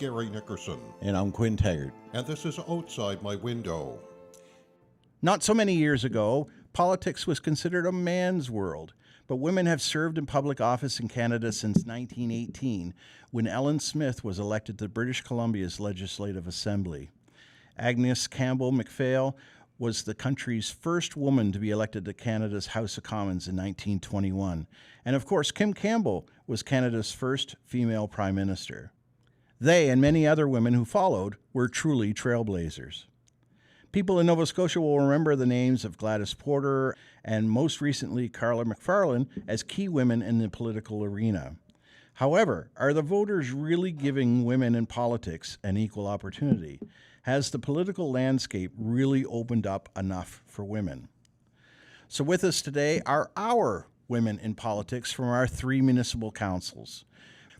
Gary Nickerson. And I'm Quinn Taggart. And this is Outside My Window. Not so many years ago, politics was considered a man's world, but women have served in public office in Canada since 1918, when Ellen Smith was elected to British Columbia's Legislative Assembly. Agnes Campbell MacPhail was the country's first woman to be elected to Canada's House of Commons in 1921. And of course, Kim Campbell was Canada's first female prime minister. They and many other women who followed were truly trailblazers. People in Nova Scotia will remember the names of Gladys Porter and most recently Carla McFarlane as key women in the political arena. However, are the voters really giving women in politics an equal opportunity? Has the political landscape really opened up enough for women? So with us today are our women in politics from our 3 municipal councils.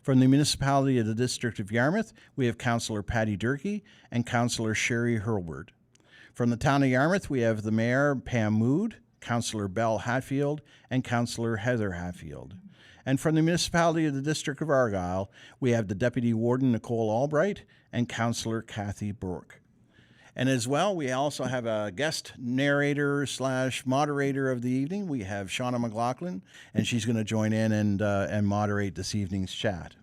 From the municipality of the District of Yarmouth, we have Councillor Patty Durkee and Councillor Sherry Hurlbert. From the town of Yarmouth, we have the Mayor, Pam Mood, Councillor Belle Hatfield, and Councillor Heather Hatfield. And from the municipality of the District of Argyll, we have the Deputy Warden, Nicole Albright, and Councillor Kathy Burke. And as well, we also have a guest narrator / moderator of the evening. We have Shauna McLaughlin, and she's going to join in and moderate this evening's chat.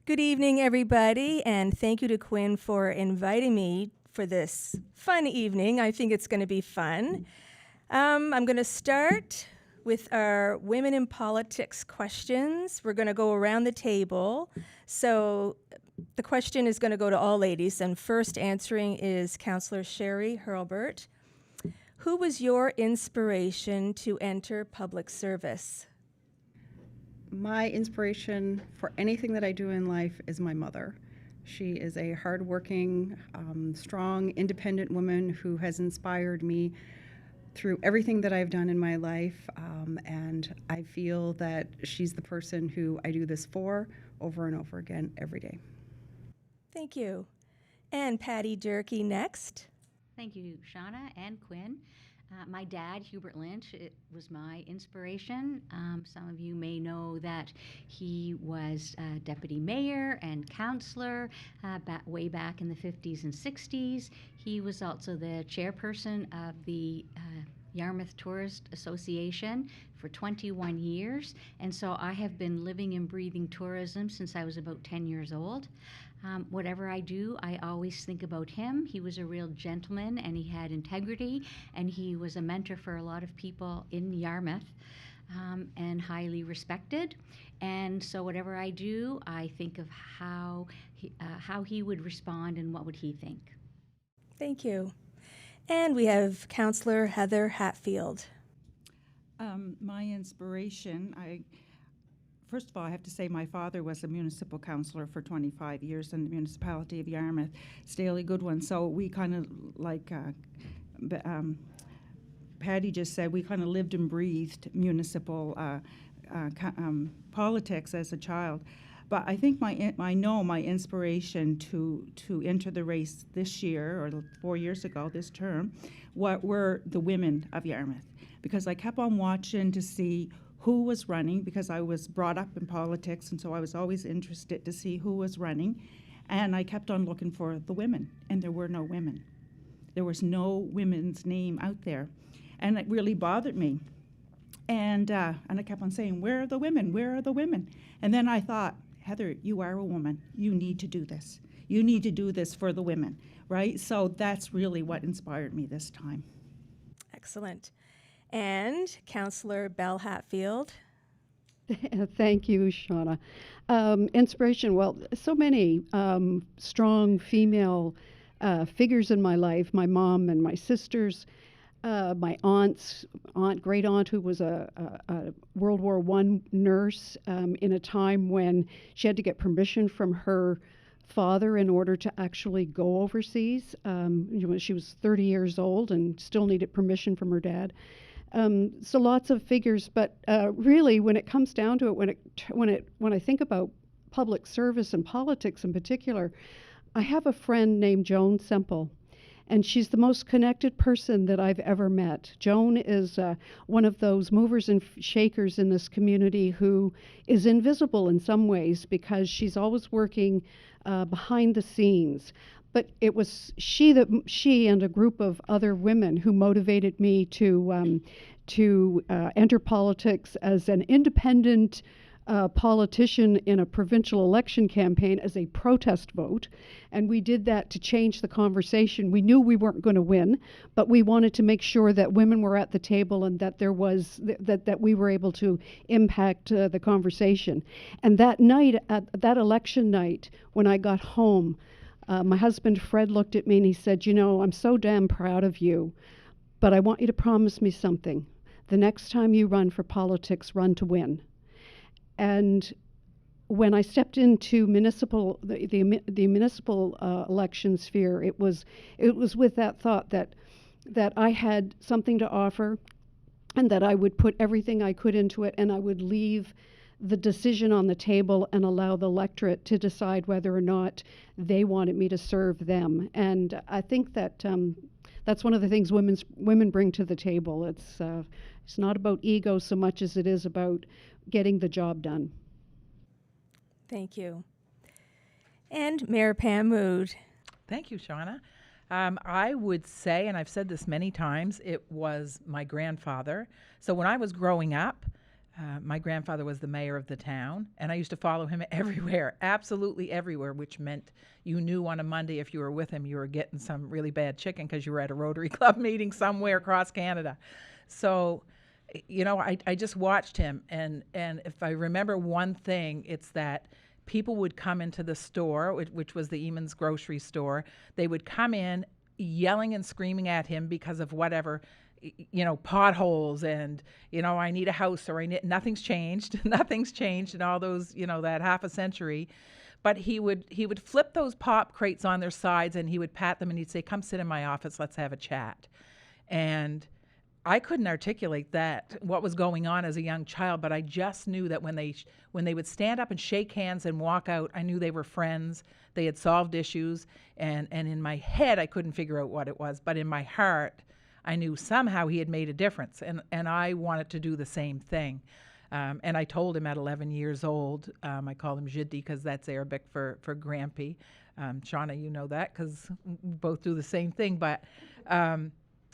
Good evening, everybody, and thank you to Quinn for inviting me for this fun evening. I think it's going to be fun. I'm going to start with our Women in Politics questions. We're going to go around the table. So the question is going to go to all ladies, and first answering is Councillor Sherry Hurlbert. Who was your inspiration to enter public service? My inspiration for anything that I do in life is my mother. She is a hardworking, strong, independent woman who has inspired me through everything that I've done in my life, and I feel that she's the person who I do this for over and over again every day. Thank you. And Patty Durkee next. Thank you, Shauna and Quinn. My dad, Hubert Lynch, it was my inspiration. Some of you may know that he was deputy mayor and councillor way back in the 50s and 60s. He was also the chairperson of the Yarmouth Tourist Association for 21 years. And so I have been living and breathing tourism since I was about 10 years old. Whatever I do, I always think about him. He was a real gentleman, and he had integrity, and he was a mentor for a lot of people in Yarmouth, and highly respected. And so whatever I do, I think of how he would respond and what would he think. Thank you. And we have Councillor Heather Hatfield. My inspiration, first of all, I have to say my father was a municipal councillor for 25 years in the municipality of Yarmouth, Staley Goodwin. So we kind of, like Patty just said, we kind of lived and breathed municipal politics as a child. But I think my inspiration to enter the race this year, or 4 years ago, this term, were the women of Yarmouth. Because I kept on watching to see who was running, because I was brought up in politics, and so I was always interested to see who was running. And I kept on looking for the women, and there were no women. There was no women's name out there. And it really bothered me. And I kept on saying, where are the women? Where are the women? And then I thought, Heather, you are a woman. You need to do this. You need to do this for the women, right? So that's really what inspired me this time. Excellent. And Councillor Belle Hatfield. Thank you, Shauna. Inspiration, well, so many strong female figures in my life, my mom and my sisters, my great aunt who was a World War I nurse in a time when she had to get permission from her father in order to actually go overseas. She was 30 years old and still needed permission from her dad. So lots of figures, but really, when it comes down to it, when I think about public service and politics in particular, I have a friend named Joan Semple, And she's the most connected person that I've ever met. Joan is one of those movers and shakers in this community who is invisible in some ways because she's always working behind the scenes. But it was she and a group of other women who motivated me to enter politics as an independent politician in a provincial election campaign as a protest vote. And we did that to change the conversation. We knew we weren't going to win, but we wanted to make sure that women were at the table and that there was that we were able to impact the conversation. And that night, at that election night, when I got home, my husband Fred looked at me and he said, "You know, I'm so damn proud of you, but I want you to promise me something. The next time you run for politics, run to win." And when I stepped into the municipal election sphere, it was with that thought that I had something to offer, and that I would put everything I could into it, and I would leave the decision on the table and allow the electorate to decide whether or not they wanted me to serve them. And I think that that's one of the things women bring to the table. It's not about ego so much as it is about getting the job done. Thank you. And Mayor Pam Mood. Thank you, Shauna. I would say, and I've said this many times, it was my grandfather. So when I was growing up, my grandfather was the mayor of the town, and I used to follow him everywhere, absolutely everywhere, which meant you knew on a Monday if you were with him, you were getting some really bad chicken because you were at a Rotary Club meeting somewhere across Canada. So, you know, I just watched him, and if I remember one thing, it's that people would come into the store, which was the Eamon's grocery store. They would come in yelling and screaming at him because of whatever, you know, potholes and, you know, I need a house, or nothing's changed. Nothing's changed in all those, you know, that half a century. But he would flip those pop crates on their sides, and he would pat them and he'd say, "Come sit in my office, let's have a chat." And I couldn't articulate what was going on as a young child, but I just knew that when they would stand up and shake hands and walk out, I knew they were friends. They had solved issues, and in my head I couldn't figure out what it was, but in my heart I knew somehow he had made a difference, and I wanted to do the same thing. And I told him at 11 years old, I call him Jiddi because that's Arabic for Grampy. Shauna, you know that because we both do the same thing, but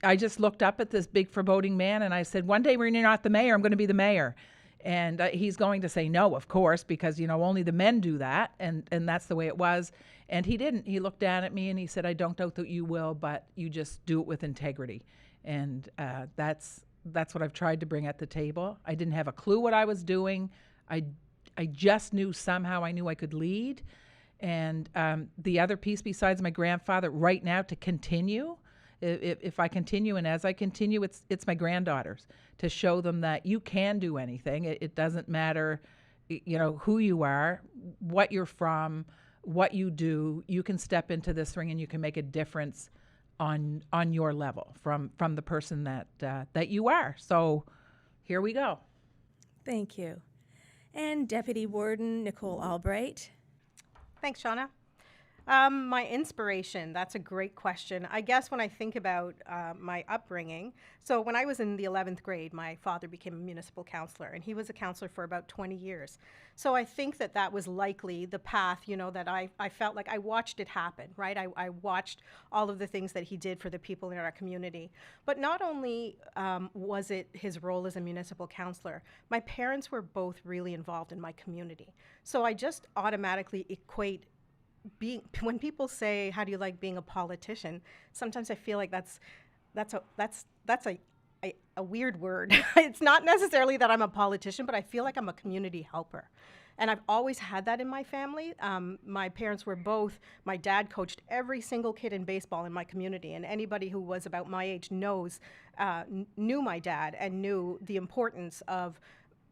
I just looked up at this big foreboding man and I said, "One day when you're not the mayor, I'm going to be the mayor." And he's going to say no, of course, because, you know, only the men do that. And that's the way it was. And he didn't. He looked down at me and he said, "I don't doubt that you will, but you just do it with integrity." And that's what I've tried to bring at the table. I didn't have a clue what I was doing. I just knew somehow I knew I could lead. And the other piece besides my grandfather right now to continue, if I continue and as I continue, it's my granddaughters, to show them that you can do anything. It doesn't matter, you know, who you are, what you're from, what you do. You can step into this ring and you can make a difference on your level from the person that you are. So here we go. Thank you. And Deputy Warden Nicole Albright. Thanks, Shauna. My inspiration, that's a great question. I guess when I think about my upbringing, so when I was in the 11th grade, my father became a municipal councillor, and he was a councillor for about 20 years. So I think that was likely the path, you know, that I felt like I watched it happen, right? I watched all of the things that he did for the people in our community. But not only was it his role as a municipal councillor, my parents were both really involved in my community. So I just automatically equate when people say, "How do you like being a politician?" Sometimes I feel like that's a weird word. It's not necessarily that I'm a politician, but I feel like I'm a community helper. And I've always had that in my family. My parents were both, my dad coached every single kid in baseball in my community, and anybody who was about my age knew my dad and knew the importance of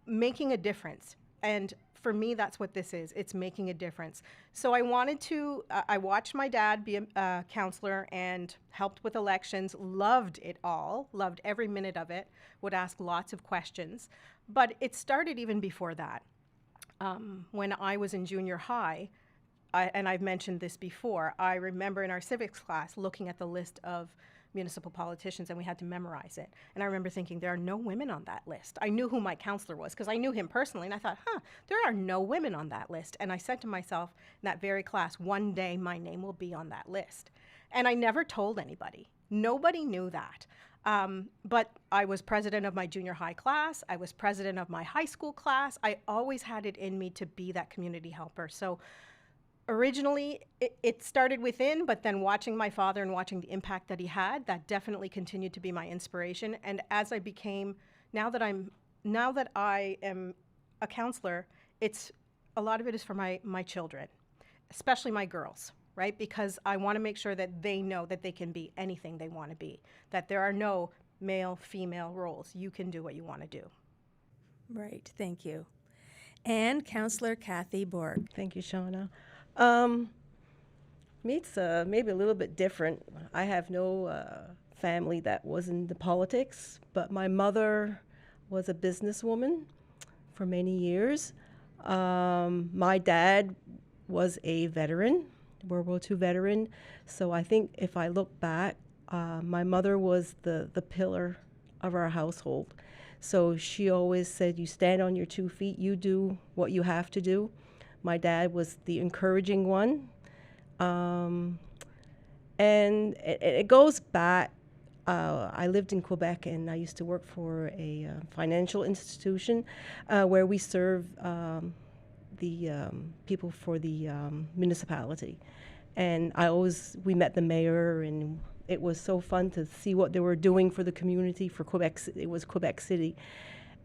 making a difference. And for me, that's what this is. It's making a difference. So I wanted to, I watched my dad be a counselor and helped with elections, loved it all, loved every minute of it, would ask lots of questions. But it started even before that. When I was in junior high, and I've mentioned this before, I remember in our civics class looking at the list of municipal politicians and we had to memorize it. And I remember thinking, there are no women on that list. I knew who my counselor was because I knew him personally, and I thought, there are no women on that list. And I said to myself in that very class, one day my name will be on that list. And I never told anybody. Nobody knew that. But I was president of my junior high class. I was president of my high school class. I always had it in me to be that community helper. So originally, it started within, but then watching my father and watching the impact that he had, that definitely continued to be my inspiration. And as I became, now that I am a counselor, a lot of it is for my children, especially my girls, right? Because I want to make sure that they know that they can be anything they want to be, that there are no male, female roles. You can do what you want to do. Right, thank you. And Counselor Kathy Borg. Thank you, Shauna. Me, it's maybe a little bit different. I have no family that was into politics, but my mother was a businesswoman for many years. My dad was a veteran, World War II veteran. So I think if I look back, my mother was the pillar of our household. So she always said, you stand on your 2 feet, you do what you have to do. My dad was the encouraging one. And it goes back, I lived in Quebec and I used to work for a financial institution where we serve the people for the municipality. And we met the mayor, and it was so fun to see what they were doing for the community for Quebec. It was Quebec City.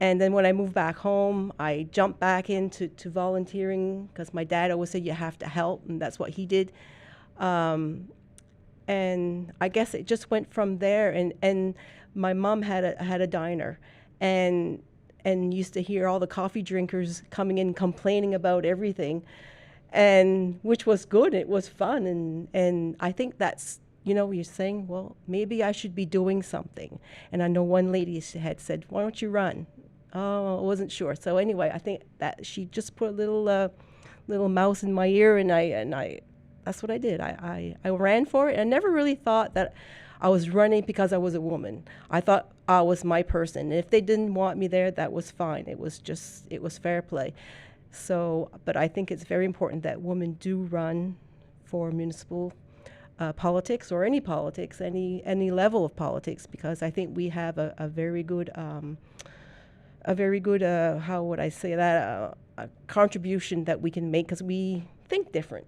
And then when I moved back home, I jumped back into volunteering because my dad always said you have to help, and that's what he did. And I guess it just went from there. And my mom had a diner, and used to hear all the coffee drinkers coming in complaining about everything, and which was good. It was fun, and I think that's, you're saying, well, maybe I should be doing something. And I know one lady had said, why don't you run? Oh, I wasn't sure. So anyway, I think that she just put a little mouse in my ear, and I that's what I did. I ran for it. I never really thought that I was running because I was a woman. I thought I was my person. And if they didn't want me there, that was fine. It was fair play. So, but I think it's very important that women do run for municipal politics, or any politics, any level of politics, because I think we have a very good how would I say that, a contribution that we can make because we think different.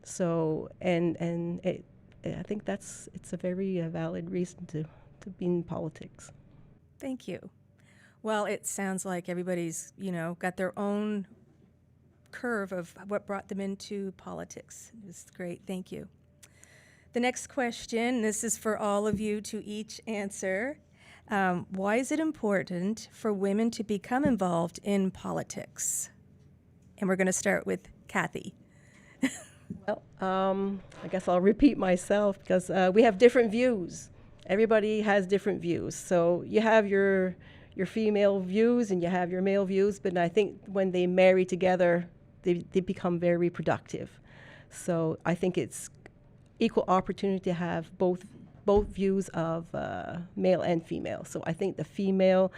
So, and I think it's a very valid reason to be in politics. Thank you. Well, it sounds like everybody's, got their own curve of what brought them into politics. It's great. Thank you. The next question, this is for all of you to each answer. Why is it important for women to become involved in politics? And we're going to start with Kathy. Well, I guess I'll repeat myself because we have different views. Everybody has different views. So you have your female views and you have your male views, but I think when they marry together, they become very productive. So I think it's equal opportunity to have both views of male and female. So I think the female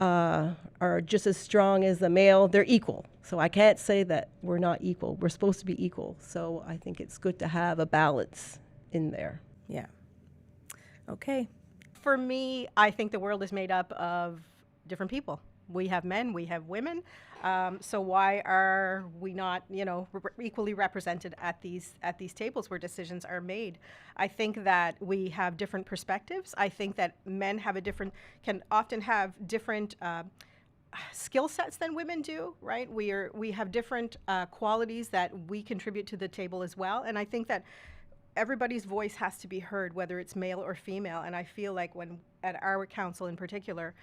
are just as strong as the male. They're equal. So I can't say that we're not equal. We're supposed to be equal. So I think it's good to have a balance in there. Yeah. Okay. For me, I think the world is made up of different people. We have men, we have women. So why are we not, equally represented at these tables where decisions are made? I think that we have different perspectives. I think that men can often have different skill sets than women do, right? We have different qualities that we contribute to the table as well. And I think that everybody's voice has to be heard, whether it's male or female. And I feel like at our council in particular,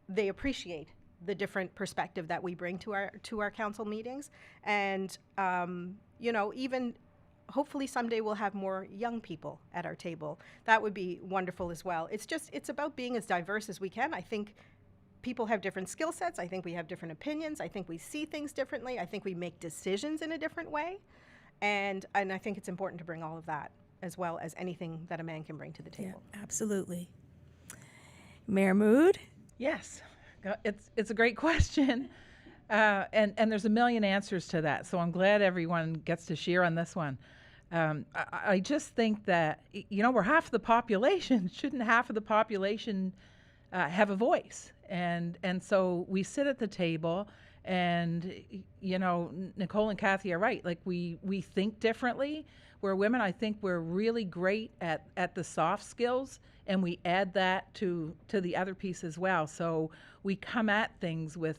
they appreciate the different perspective that we bring to our council meetings. And, even hopefully someday we'll have more young people at our table. That would be wonderful as well. It's about being as diverse as we can. I think people have different skill sets. I think we have different opinions. I think we see things differently. I think we make decisions in a different way. And I think it's important to bring all of that as well as anything that a man can bring to the Yeah, table. absolutely. Mayor Mood? Yes, it's a great question, and there's a million answers to that. So I'm glad everyone gets to share on this one. I just think that we're half the population. Shouldn't half of the population have a voice? And so we sit at the table, and Nicole and Kathy are right. Like we think differently. We're women. I think we're really great at the soft skills, and we add that to the other piece as well. So we come at things with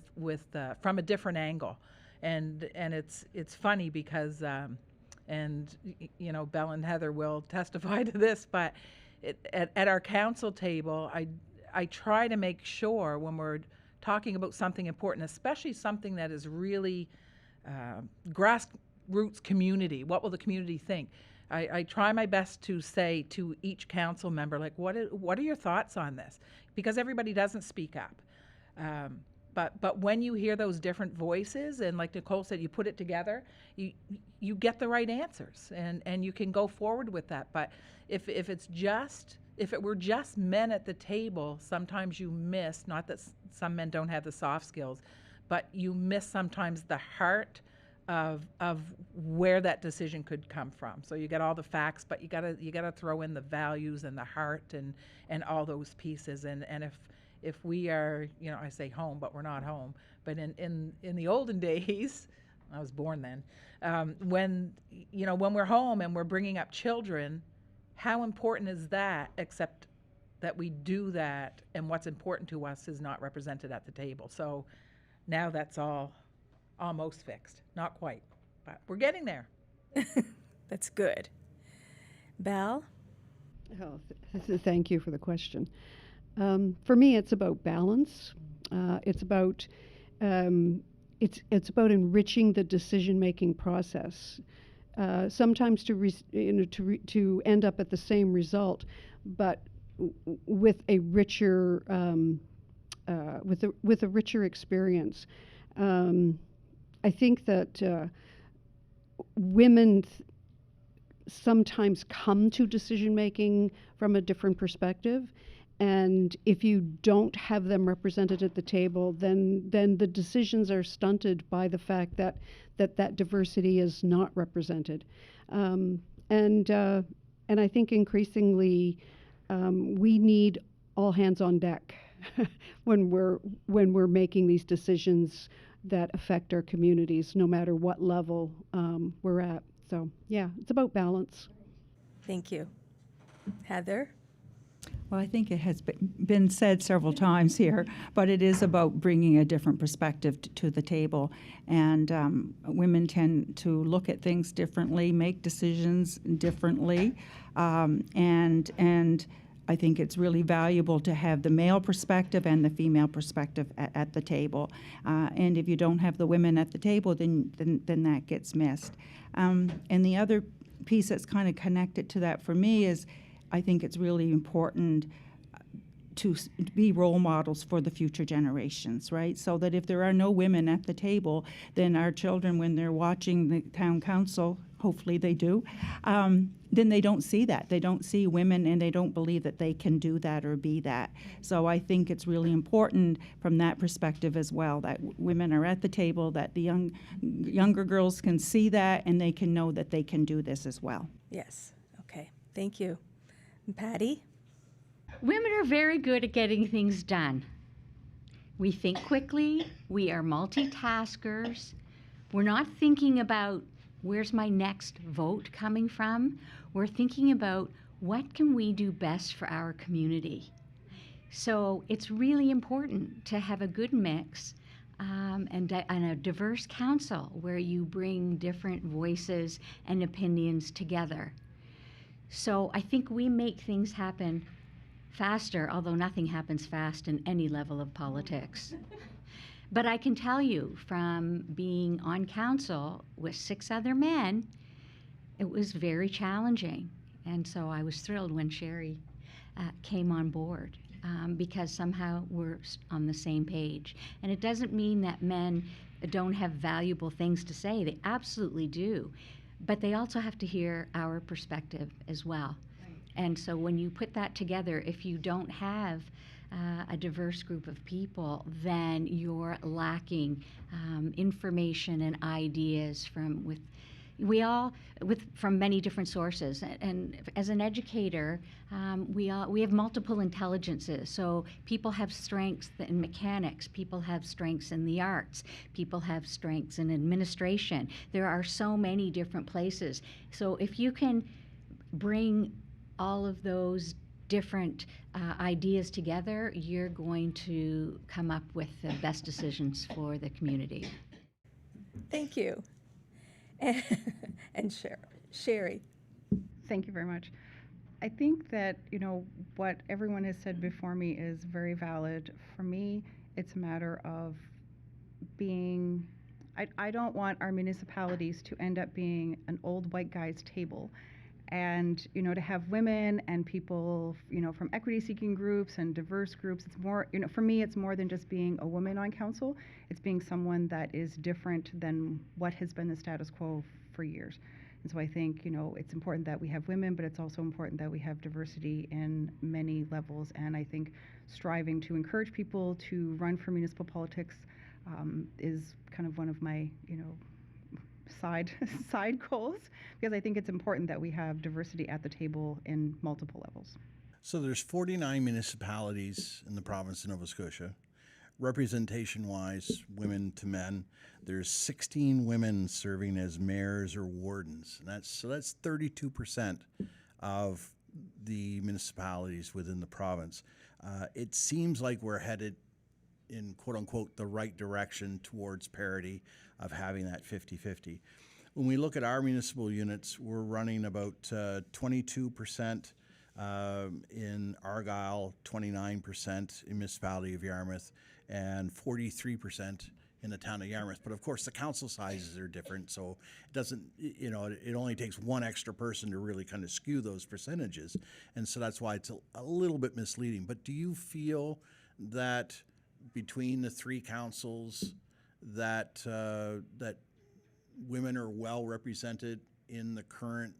from a different angle, and it's funny because Belle and Heather will testify to this, but at our council table, I try to make sure when we're talking about something important, especially something that is really grassroots community, what will the community think? I try my best to say to each council member, like, what are your thoughts on this? Because everybody doesn't speak up. But when you hear those different voices, and like Nicole said, you put it together, you get the right answers, and you can go forward with that. But if it were just men at the table, sometimes you miss, not that some men don't have the soft skills, but you miss sometimes the heart of where that decision could come from. So you get all the facts, but you gotta throw in the values and the heart and all those pieces. And if we are, I say home, but we're not home. But in the olden days, I was born then, when we're home and we're bringing up children, how important is that, except that we do that, and what's important to us is not represented at the table. So now that's all almost fixed. Not quite, but we're getting there. That's good. Belle? Oh, thank you for the question. For me, it's about balance. It's about enriching the decision-making process. Sometimes to end up at the same result, but with a richer with a richer experience. I think that women sometimes come to decision making from a different perspective, and if you don't have them represented at the table, then the decisions are stunted by the fact that diversity is not represented, and I think increasingly we need all hands on deck when we're making these decisions that affect our communities, no matter what level we're at. So yeah, it's about balance. Thank you. Heather? Well, I think it has been said several times here, but it is about bringing a different perspective to the table. And women tend to look at things differently, make decisions differently, and I think it's really valuable to have the male perspective and the female perspective at the table. And if you don't have the women at the table, then that gets missed. And the other piece that's kind of connected to that for me is I think it's really important to be role models for the future generations, right? So that if there are no women at the table, then our children, when they're watching the town council, hopefully they do, then they don't see that. They don't see women, and they don't believe that they can do that or be that. So I think it's really important from that perspective as well, that women are at the table, that the younger girls can see that, and they can know that they can do this as well. Yes. Okay. Thank you. And Patty? Women are very good at getting things done. We think quickly, we are multitaskers. We're not thinking about where's my next vote coming from. We're thinking about what can we do best for our community. So it's really important to have a good mix and a diverse council where you bring different voices and opinions together. So I think we make things happen faster, although nothing happens fast in any level of politics. But I can tell you from being on council with 6 other men, it was very challenging. And so I was thrilled when Sherry came on board because somehow we're on the same page. And it doesn't mean that men don't have valuable things to say. They absolutely do. but they also have to hear our perspective as well. And so when you put that together, if you don't have a diverse group of people, then you're lacking information and ideas from many different sources. And as an educator, we have multiple intelligences. So people have strengths in mechanics, people have strengths in the arts, people have strengths in administration. There are so many different places. So if you can bring all of those different ideas together, you're going to come up with the best decisions for the community. Thank you. And Sherry. Thank you very much. I think that, what everyone has said before me is very valid. For me, it's a matter of being, I don't want our municipalities to end up being an old white guy's table. And, to have women and people, from equity-seeking groups and diverse groups, it's more, for me, it's more than just being a woman on council. It's being someone that is different than what has been the status quo for years. And so I think, it's important that we have women, but it's also important that we have diversity in many levels. And I think striving to encourage people to run for municipal politics is kind of one of my, side goals, because I think it's important that we have diversity at the table in multiple levels. So there's 49 municipalities in the province of Nova Scotia. Representation-wise, women to men, there's 16 women serving as mayors or wardens. And that's 32% of the municipalities within the province. It seems like we're headed in quote-unquote the right direction towards parity of having that 50-50. When we look at our municipal units, we're running about 22% in Argyle, 29% in municipality of Yarmouth, and 43% in the town of Yarmouth. But of course, the council sizes are different, so it doesn't, it only takes one extra person to really kind of skew those percentages. And so that's why it's a little bit misleading. But do you feel that between the three councils that women are well represented in the current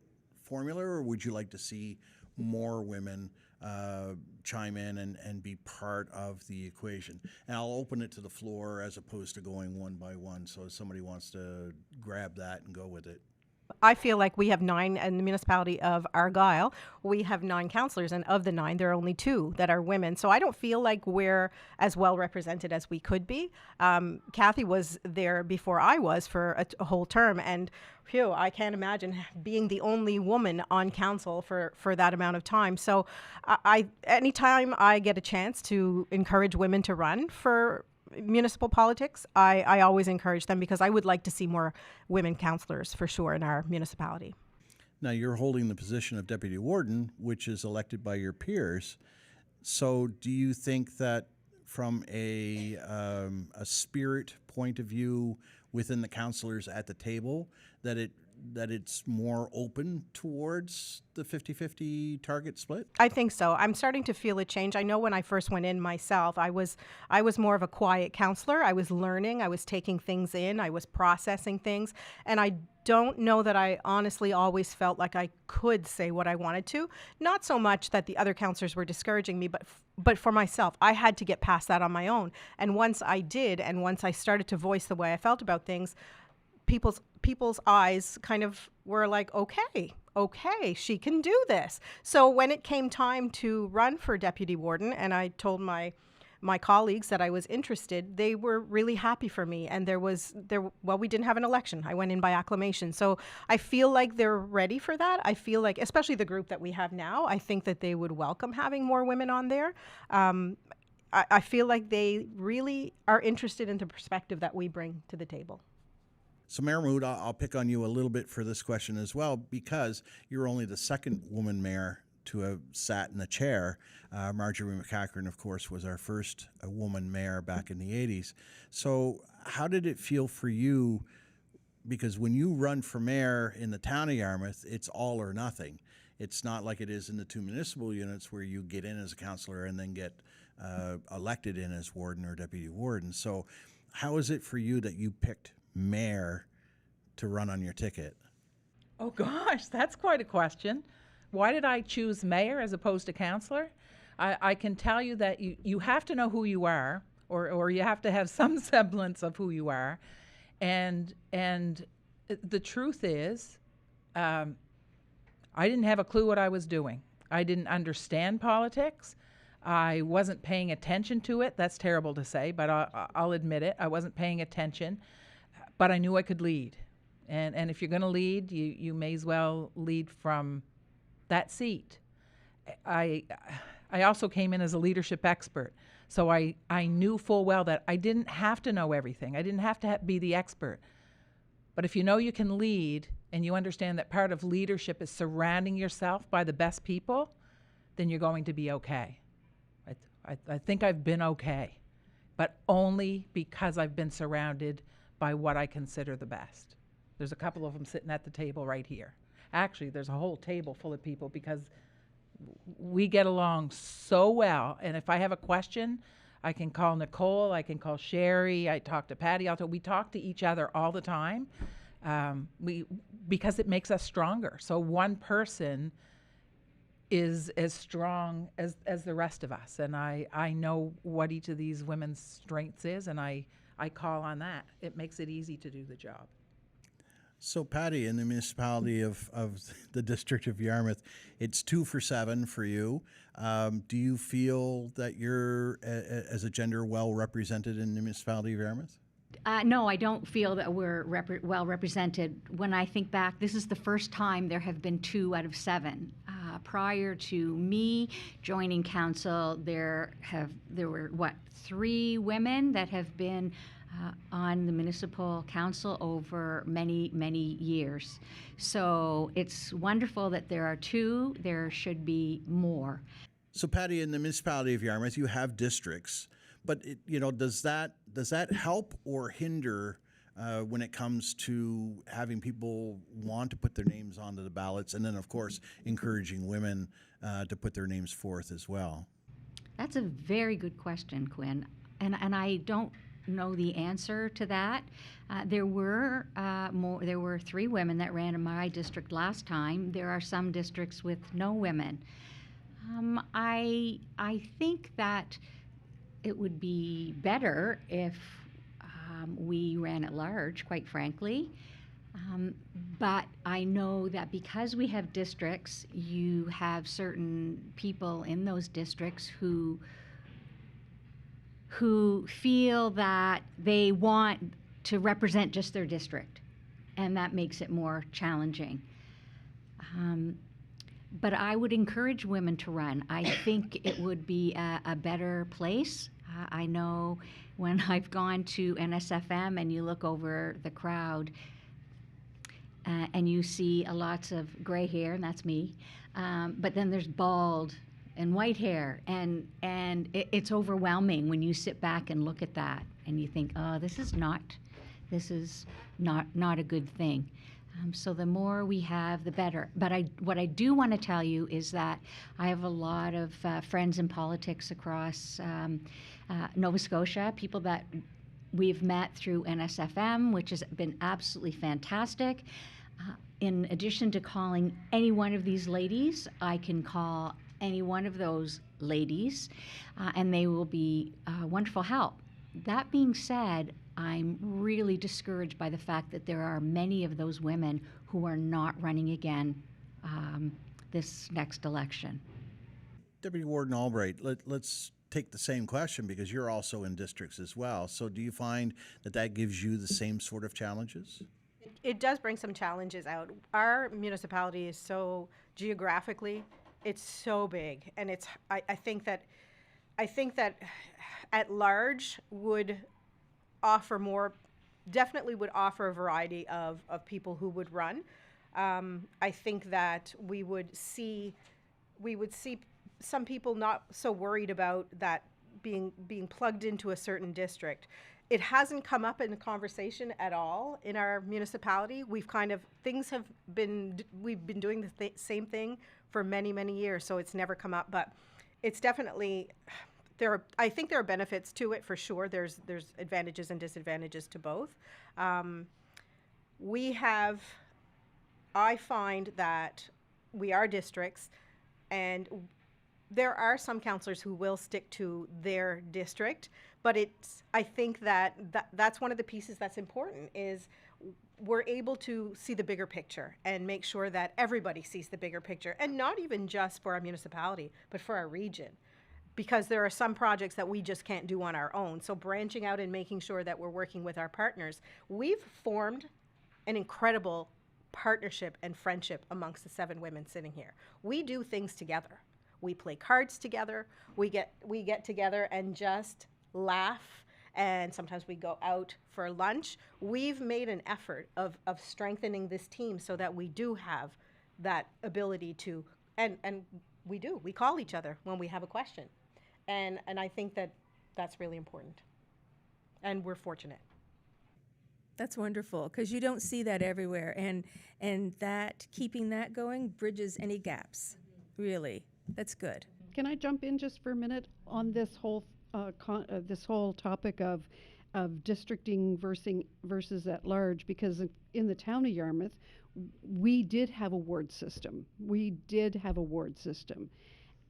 formula, or would you like to see more women chime in and be part of the equation? And I'll open it to the floor as opposed to going one by one, so if somebody wants to grab that and go with it. I feel like we have 9 in the municipality of Argyle. We have 9 councillors, and of the 9, there are only 2 that are women. So I don't feel like we're as well represented as we could be. Kathy was there before I was for a whole term, and phew, I can't imagine being the only woman on council for that amount of time. So anytime I get a chance to encourage women to run for municipal politics, I always encourage them, because I would like to see more women councillors for sure in our municipality. Now, you're holding the position of deputy warden, which is elected by your peers. So do you think that from a spirit point of view within the councillors at the table, that it's more open towards the 50-50 target split? I think so. I'm starting to feel a change. I know when I first went in myself, I was more of a quiet counselor. I was learning, I was taking things in, I was processing things, and I don't know that I honestly always felt like I could say what I wanted to. Not so much that the other counselors were discouraging me, but for myself, I had to get past that on my own. And once I did, and once I started to voice the way I felt about things, people's eyes kind of were like, okay, she can do this. So when it came time to run for deputy warden, and I told my colleagues that I was interested, they were really happy for me. And we didn't have an election. I went in by acclamation. So I feel like they're ready for that. I feel like, especially the group that we have now, I think that they would welcome having more women on there. I feel like they really are interested in the perspective that we bring to the table. So Mayor Mood, I'll pick on you a little bit for this question as well, because you're only the second woman mayor to have sat in the chair. Marjorie McCachran, of course, was our first woman mayor back in the 80s. So how did it feel for you? Because when you run for mayor in the town of Yarmouth, it's all or nothing. It's not like it is in the 2 municipal units where you get in as a councillor and then get elected in as warden or deputy warden. So how is it for you that you picked mayor to run on your ticket? Oh gosh, that's quite a question. Why did I choose mayor as opposed to councillor? I can tell you that you have to know who you are, or you have to have some semblance of who you are. And the truth is, I didn't have a clue what I was doing. I didn't understand politics. I wasn't paying attention to it. That's terrible to say, but I'll admit it. I wasn't paying attention, but I knew I could lead. And if you're going to lead, you may as well lead from that seat. I also came in as a leadership expert, so I knew full well that I didn't have to know everything. I didn't have to be the expert. But if you know you can lead and you understand that part of leadership is surrounding yourself by the best people, then you're going to be okay. I think I've been okay, but only because I've been surrounded by what I consider the best. There's a couple of them sitting at the table right here. Actually, there's a whole table full of people because we get along so well. And if I have a question, I can call Nicole, I can call Sherry, I talk to Patty, we talk to each other all the time because it makes us stronger. So one person is as strong as the rest of us. And I know what each of these women's strengths is, and I call on that. It makes it easy to do the job. So, Patty, in the municipality of the District of Yarmouth, it's 2 for 7 for you. Do you feel that you're, as a gender, well represented in the municipality of Yarmouth? No, I don't feel that we're well represented. When I think back, this is the first time there have been 2 out of 7. Prior to me joining council, there were 3 women that have been on the municipal council over many, many years. So it's wonderful that there are 2. There should be more. So, Patty, in the municipality of Yarmouth, you have districts, but does that help or hinder when it comes to having people want to put their names onto the ballots, and then, of course, encouraging women to put their names forth as well? That's a very good question, Quinn, and I don't know the answer to that. There were 3 women that ran in my district last time. There are some districts with no women. I think that it would be better if we ran at large, quite frankly. But I know that because we have districts, you have certain people in those districts who feel that they want to represent just their district, and that makes it more challenging. But I would encourage women to run. I think it would be a better place. I know when I've gone to NSFM and you look over the crowd and you see lots of gray hair, and that's me, but then there's bald and white hair, and it's overwhelming when you sit back and look at that and you think, oh, this is not a good thing. So the more we have, the better. But what I do want to tell you is that I have a lot of friends in politics across Nova Scotia, people that we've met through NSFM, which has been absolutely fantastic. In addition to calling any one of these ladies, I can call any one of those ladies, and they will be wonderful help. That being said, I'm really discouraged by the fact that there are many of those women who are not running again this next election. Deputy Warden Albright, let's take the same question because you're also in districts as well. So do you find that gives you the same sort of challenges? It does bring some challenges out. Our municipality is so geographically, it's so big, and I think that at large would offer more, definitely would offer a variety of people who would run. I think that we would see some people not so worried about that being plugged into a certain district. It hasn't come up in the conversation at all in our municipality. We've been doing the same thing for many, many years, so it's never come up, but it's definitely, I think there are benefits to it for sure. There's advantages and disadvantages to both. We have I find that we are districts, and there are some counselors who will stick to their district, but I think that's one of the pieces that's important is we're able to see the bigger picture and make sure that everybody sees the bigger picture, and not even just for our municipality, but for our region. Because there are some projects that we just can't do on our own. So branching out and making sure that we're working with our partners. We've formed an incredible partnership and friendship amongst the 7 women sitting here. We do things together. We play cards together. We get together and just laugh, and sometimes we go out for lunch. We've made an effort of strengthening this team so that we do have that ability to, and we call each other when we have a question. And I think that's really important. And we're fortunate. That's wonderful, because you don't see that everywhere, and that keeping that going bridges any gaps. Really, that's good. Can I jump in just for a minute on this whole topic of districting versus at large? Because in the town of Yarmouth, we did have a ward system.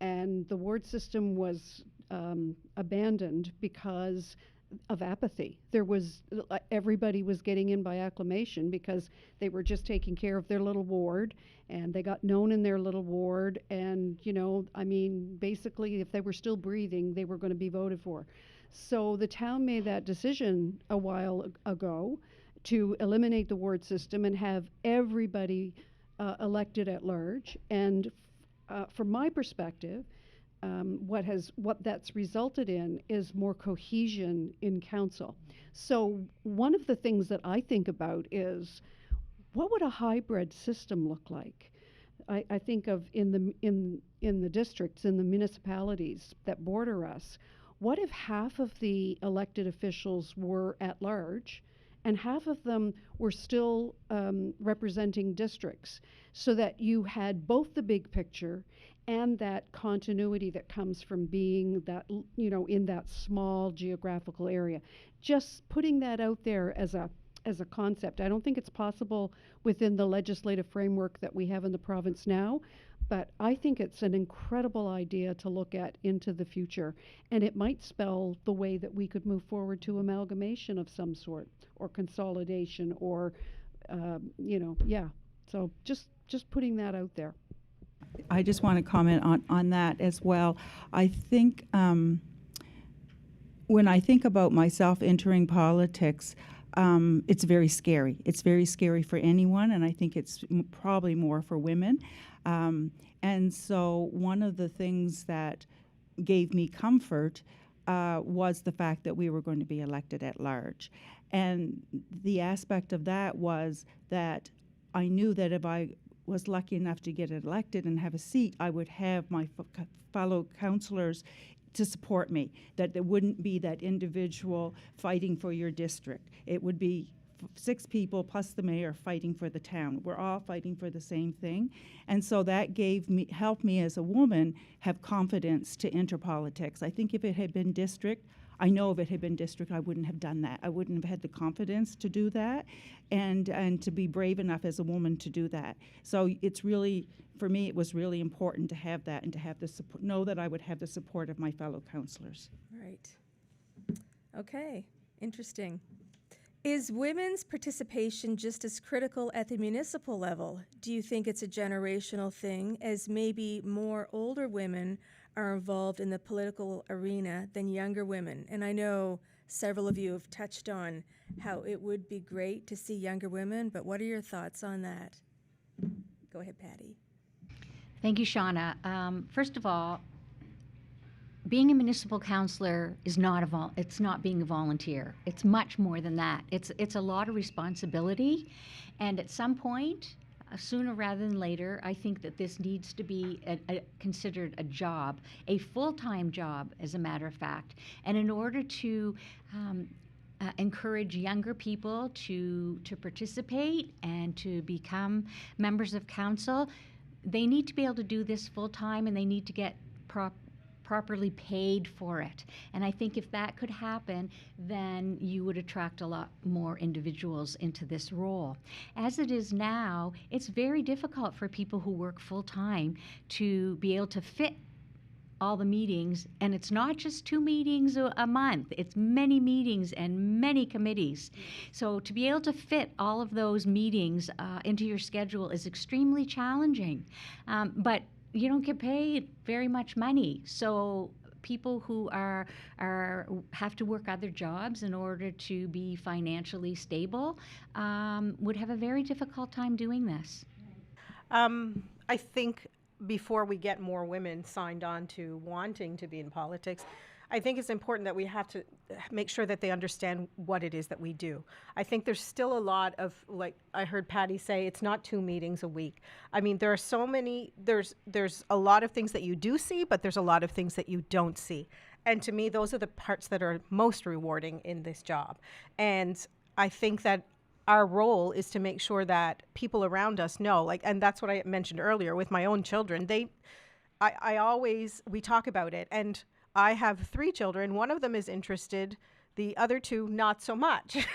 And the ward system was abandoned because of apathy. Everybody was getting in by acclamation because they were just taking care of their little ward, and they got known in their little ward, and basically if they were still breathing, they were going to be voted for. So the town made that decision a while ago to eliminate the ward system and have everybody elected at large. And from my perspective, what that's resulted in is more cohesion in council. So one of the things that I think about is, what would a hybrid system look like? I think of in the districts, in the municipalities that border us, what if half of the elected officials were at large and half of them were still representing districts, so that you had both the big picture and that continuity that comes from being that, in that small geographical area. Just putting that out there as a concept. I don't think it's possible within the legislative framework that we have in the province now, but I think it's an incredible idea to look at into the future, and it might spell the way that we could move forward to amalgamation of some sort, or consolidation, or So just putting that out there. I just want to comment on that as well. I think when I think about myself entering politics, it's very scary. It's very scary for anyone, and I think it's probably more for women. And so one of the things that gave me comfort was the fact that we were going to be elected at large. And the aspect of that was that I knew that if I was lucky enough to get elected and have a seat, I would have my fellow councillors to support me, that there wouldn't be that individual fighting for your district. It would be 6 people plus the mayor fighting for the town. We're all fighting for the same thing. And so that helped me as a woman have confidence to enter politics. I think if it had been district, I know if it had been district, I wouldn't have done that. I wouldn't have had the confidence to do that, and to be brave enough as a woman to do that. So it's really, for me, it was really important to have that, and to have the support, know that I would have the support of my fellow councillors. Right. Okay, interesting. Is women's participation just as critical at the municipal level? Do you think it's a generational thing, as maybe more older women are involved in the political arena than younger women? And I know several of you have touched on how it would be great to see younger women, but what are your thoughts on that? Go ahead, Patty. Thank you, Shauna. First of all, being a municipal councillor is it's not being a volunteer. It's much more than that. It's a lot of responsibility, and at some point, sooner rather than later, I think that this needs to be considered a job, a full-time job, as a matter of fact. And in order to encourage younger people to participate and to become members of council, they need to be able to do this full-time, and they need to get properly paid for it. And I think if that could happen, then you would attract a lot more individuals into this role. As it is now, it's very difficult for people who work full-time to be able to fit all the meetings, and it's not just 2 meetings a month, it's many meetings and many committees. So to be able to fit all of those meetings into your schedule is extremely challenging. But you don't get paid very much money. So people who have to work other jobs in order to be financially stable would have a very difficult time doing this. I think before we get more women signed on to wanting to be in politics, I think it's important that we have to make sure that they understand what it is that we do. I think there's still a lot of, like I heard Patty say, it's not 2 meetings a week. I mean, there are so many, there's a lot of things that you do see, but there's a lot of things that you don't see. And to me, those are the parts that are most rewarding in this job. And I think that our role is to make sure that people around us know, like, and that's what I mentioned earlier with my own children. We talk about it, and I have 3 children. One of them is interested, the other 2 not so much,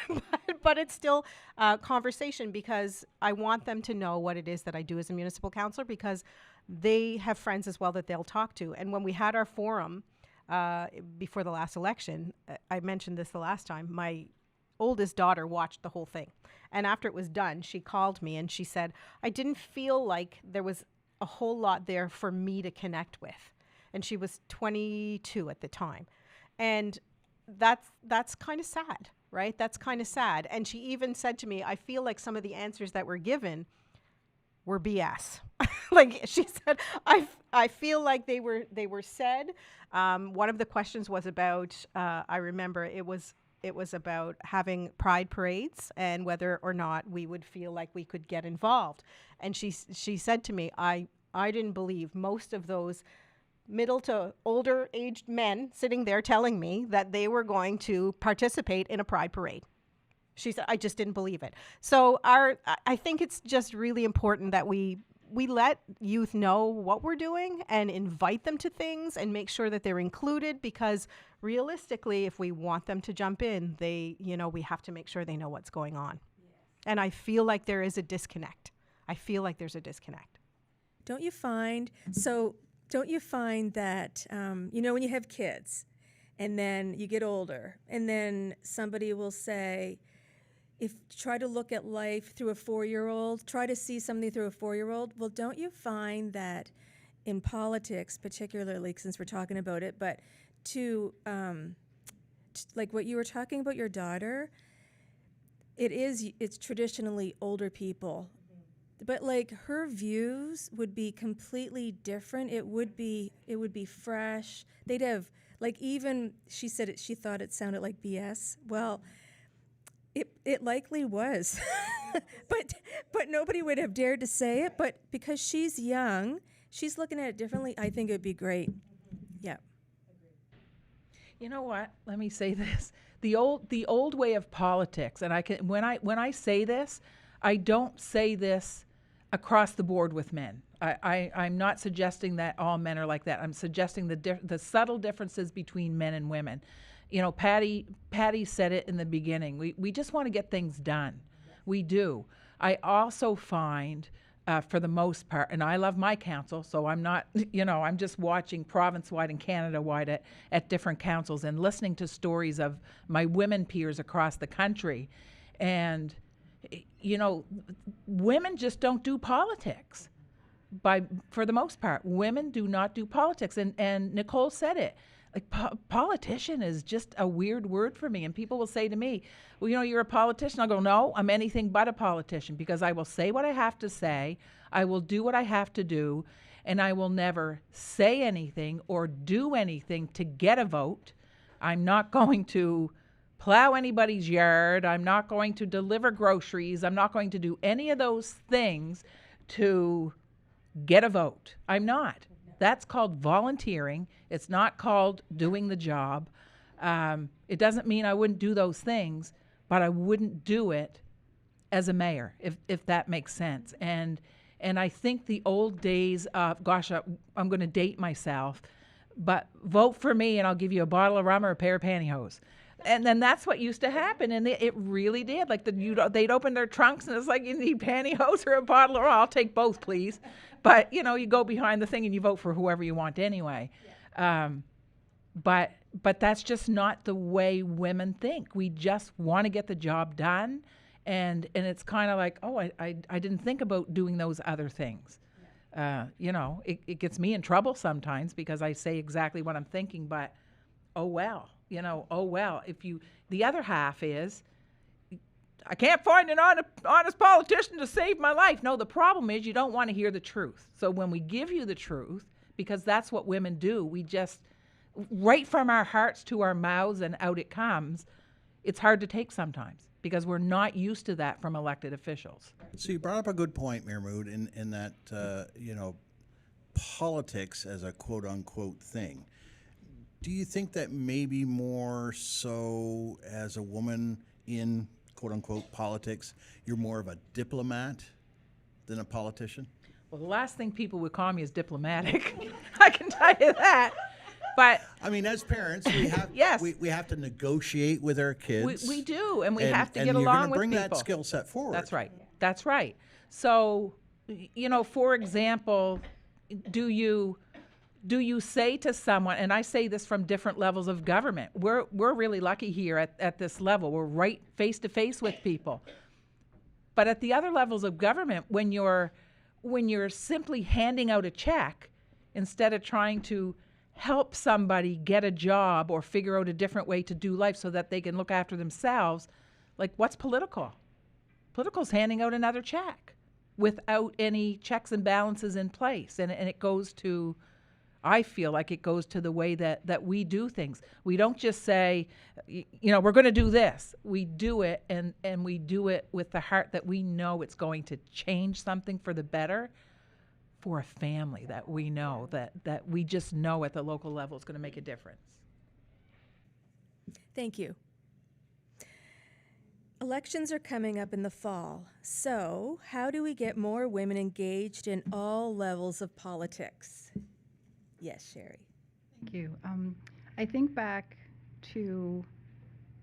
but it's still a conversation because I want them to know what it is that I do as a municipal councillor, because they have friends as well that they'll talk to. And when we had our forum before the last election, I mentioned this the last time, my oldest daughter watched the whole thing. And after it was done, she called me and she said, I didn't feel like there was a whole lot there for me to connect with. And she was 22 at the time. And that's kind of sad, right? That's kind of sad. And she even said to me, I feel like some of the answers that were given were BS. Like she said, I feel like they were said. One of the questions was about, I remember it was about having pride parades and whether or not we would feel like we could get involved. And she said to me, I didn't believe most of those middle to older aged men sitting there telling me that they were going to participate in a pride parade. She said, I just didn't believe it. So I think it's just really important that we let youth know what we're doing and invite them to things and make sure that they're included, because realistically, if we want them to jump in, we have to make sure they know what's going on. Yes. And I feel like there is a disconnect. Don't you find that, when you have kids and then you get older and then somebody will say, try to look at life through a 4-year-old, try to see something through a 4-year-old. Well, don't you find that in politics, particularly since we're talking about it, but like what you were talking about your daughter, it's traditionally older people. But like her views would be completely different. It would be fresh. They'd have, like, even she said she thought it sounded like BS. Well, it likely was, but nobody would have dared to say it. But because she's young, she's looking at it differently. I think it'd be great. Yeah. You know what? Let me say this: the old way of politics, and when I say this, I don't say this across the board with men. I'm not suggesting that all men are like that. I'm suggesting the subtle differences between men and women. Patty said it in the beginning. We just want to get things done. We do. I also find, for the most part, and I love my council, so I'm not, I'm just watching province-wide and Canada-wide at different councils and listening to stories of my women peers across the country. And, women just don't do politics. For the most part, women do not do politics. And Nicole said it. Like, politician is just a weird word for me. And people will say to me, well, you're a politician. I'll go, no, I'm anything but a politician, because I will say what I have to say. I will do what I have to do. And I will never say anything or do anything to get a vote. I'm not going to plow anybody's yard. I'm not going to deliver groceries. I'm not going to do any of those things to get a vote. I'm not. That's called volunteering. It's not called doing the job. It doesn't mean I wouldn't do those things, but I wouldn't do it as a mayor, if that makes sense. And I think the old days of, I'm going to date myself, but vote for me and I'll give you a bottle of rum or a pair of pantyhose. And then that's what used to happen, and it really did. Like they'd open their trunks, and it's like, you need pantyhose or a bottle of rum? I'll take both, please. But you go behind the thing and you vote for whoever you want anyway. But that's just not the way women think. We just want to get the job done, and it's kind of like, oh, I didn't think about doing those other things. It gets me in trouble sometimes because I say exactly what I'm thinking, but oh well. The other half is, I can't find an honest politician to save my life. No, the problem is you don't want to hear the truth. So when we give you the truth, because that's what women do, we just, right from our hearts to our mouths and out it comes, it's hard to take sometimes because we're not used to that from elected officials. So you brought up a good point, Mirmood, in that, politics as a quote-unquote thing. Do you think that maybe more so as a woman in quote-unquote politics, you're more of a diplomat than a politician? Well, the last thing people would call me is diplomatic. I can tell you that. But I mean, as parents, we have yes. we have to negotiate with our kids. We do, and we have to get you're along with bring people. That skill set forward. That's right. That's right. So, for example, do you say to someone, and I say this from different levels of government, we're really lucky here at this level. We're right face to face with people. But at the other levels of government, when you're simply handing out a check instead of trying to help somebody get a job or figure out a different way to do life so that they can look after themselves, like, what's political? Political's handing out another check without any checks and balances in place. And it goes to, I feel like it goes to the way that we do things. We don't just say, we're going to do this. We do it, and we do it with the heart that we know it's going to change something for the better for a family that we know, that we just know at the local level is going to make a difference. Thank you. Elections are coming up in the fall. So, how do we get more women engaged in all levels of politics? Yes, Sherry. Thank you. I think back to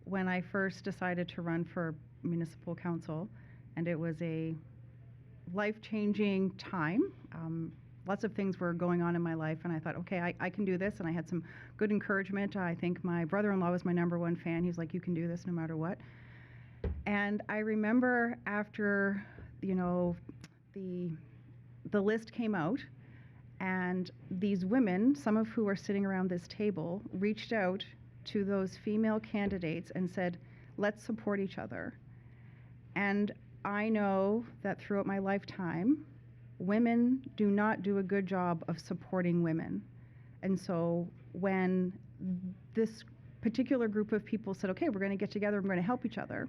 when I first decided to run for municipal council, and it was a life-changing time. Lots of things were going on in my life, and I thought, okay, I can do this, and I had some good encouragement. I think my brother-in-law was my #1 fan. He's like, you can do this no matter what. And I remember after, the list came out, and these women, some of who are sitting around this table, reached out to those female candidates and said, let's support each other. And I know that throughout my lifetime, women do not do a good job of supporting women. And so when this particular group of people said, okay, we're going to get together, we're going to help each other,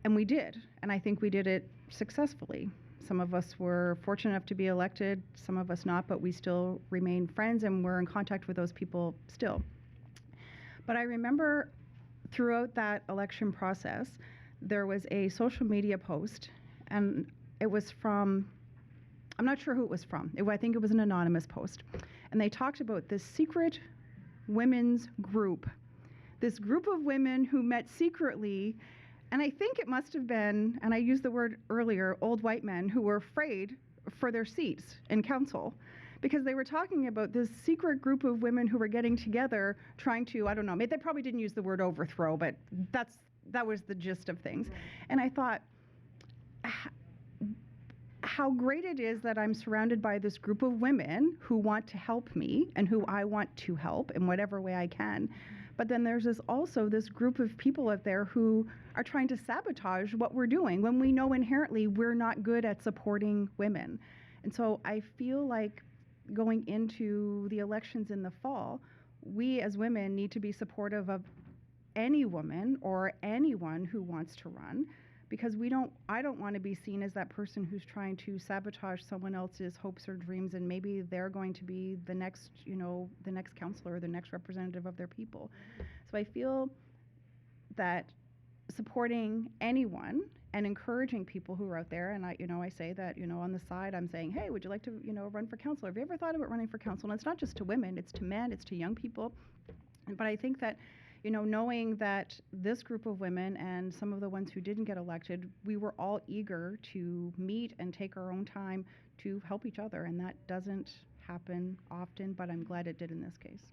and we did. And I think we did it successfully. Some of us were fortunate enough to be elected, some of us not, but we still remain friends and we're in contact with those people still. But I remember throughout that election process, there was a social media post, and it was from, I'm not sure who it was from. I think it was an anonymous post. And they talked about this secret women's group, this group of women who met secretly. And I think it must have been, and I used the word earlier, old white men who were afraid for their seats in council, because they were talking about this secret group of women who were getting together trying to, I don't know, they probably didn't use the word overthrow, but that was the gist of things. And I thought, how great it is that I'm surrounded by this group of women who want to help me and who I want to help in whatever way I can. But then there's also this group of people out there who are trying to sabotage what we're doing when we know inherently we're not good at supporting women. And so I feel like going into the elections in the fall, we as women need to be supportive of any woman or anyone who wants to run, because I don't want to be seen as that person who's trying to sabotage someone else's hopes or dreams, and maybe they're going to be the next, the next counselor or the next representative of their people. So I feel that supporting anyone and encouraging people who are out there. And I say that, on the side, I'm saying, hey, would you like to, run for council? Have you ever thought about running for council? And it's not just to women, it's to men, it's to young people. But I think that, knowing that this group of women and some of the ones who didn't get elected, we were all eager to meet and take our own time to help each other. And that doesn't happen often, but I'm glad it did in this case.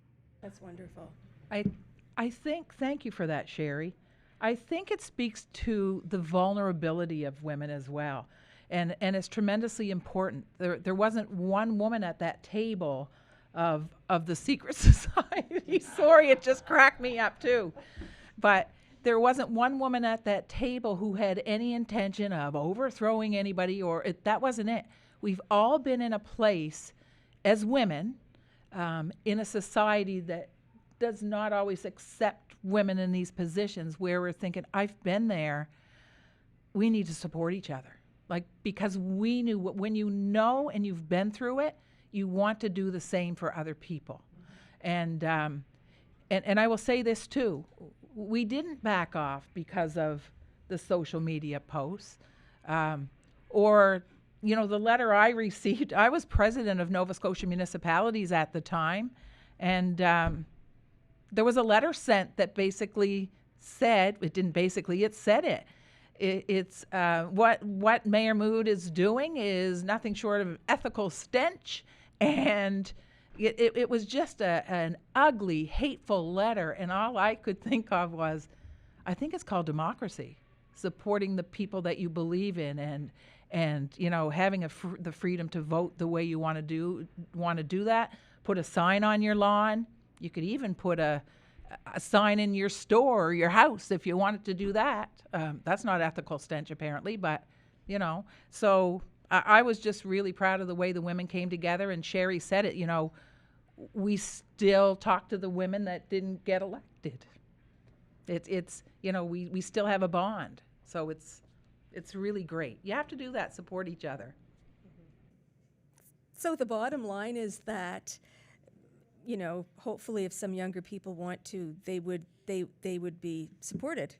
That's wonderful. I think, thank you for that, Sherry. I think it speaks to the vulnerability of women as well. And it's tremendously important. There wasn't one woman at that table of the secret society. Sorry, it just cracked me up too. But there wasn't one woman at that table who had any intention of overthrowing anybody, that wasn't it. We've all been in a place as women in a society that does not always accept women in these positions, where we're thinking, I've been there, we need to support each other. Because we knew when you know and you've been through it, you want to do the same for other people. And I will say this too, we didn't back off because of the social media posts or the letter I received. I was president of Nova Scotia Municipalities at the time, and there was a letter sent that basically said, it said it. It's what Mayor Mood is doing is nothing short of ethical stench, and it was just an ugly, hateful letter, and all I could think of was, I think it's called democracy, supporting the people that you believe in, and having the freedom to vote the way you want to do that. Put a sign on your lawn. You could even put a sign in your store or your house if you wanted to do that. That's not ethical stench, apparently, but, So I was just really proud of the way the women came together, and Sherry said it, we still talk to the women that didn't get elected. It's we still have a bond. So it's really great. You have to do that, support each other. So the bottom line is that, hopefully if some younger people want to, they would be supported.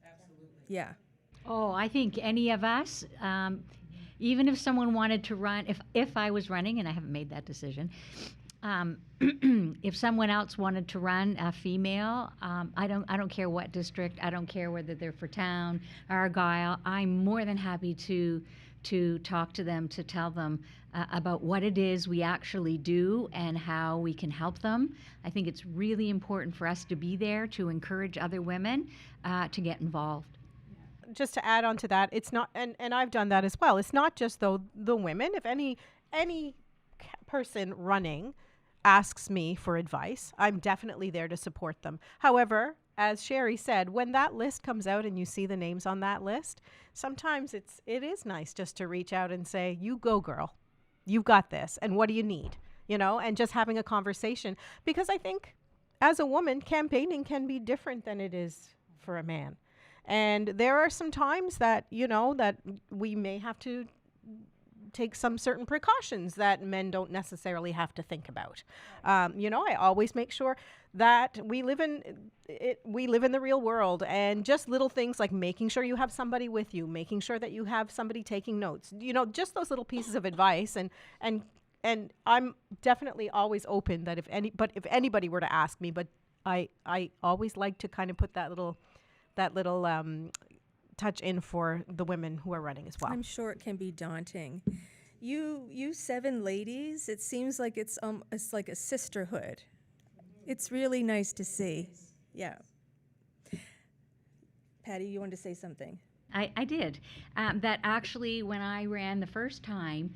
Absolutely. Yeah. Oh, I think any of us, even if someone wanted to run, if I was running, and I haven't made that decision, if someone else wanted to run, a female, I don't care what district, I don't care whether they're for town, Argyle, I'm more than happy to talk to them, to tell them about what it is we actually do and how we can help them. I think it's really important for us to be there to encourage other women to get involved. Just to add on to that, it's not, and I've done that as well. It's not just the women. If any person running asks me for advice, I'm definitely there to support them. However, as Sherry said, when that list comes out and you see the names on that list, sometimes it is nice just to reach out and say, you go, girl, you've got this, and what do you need? And just having a conversation, because I think as a woman, campaigning can be different than it is for a man. And there are some times that, that we may have to take some certain precautions that men don't necessarily have to think about. I always make sure that we live in the real world, and just little things like making sure you have somebody with you, making sure that you have somebody taking notes, just those little pieces of advice. And I'm definitely always open that if anybody were to ask me, but I always like to kind of put that little touch in for the women who are running as well. I'm sure it can be daunting. You 7 ladies, it seems like it's like a sisterhood. It's really nice to see. Yeah. Patty, you wanted to say something? I did. That actually, when I ran the first time,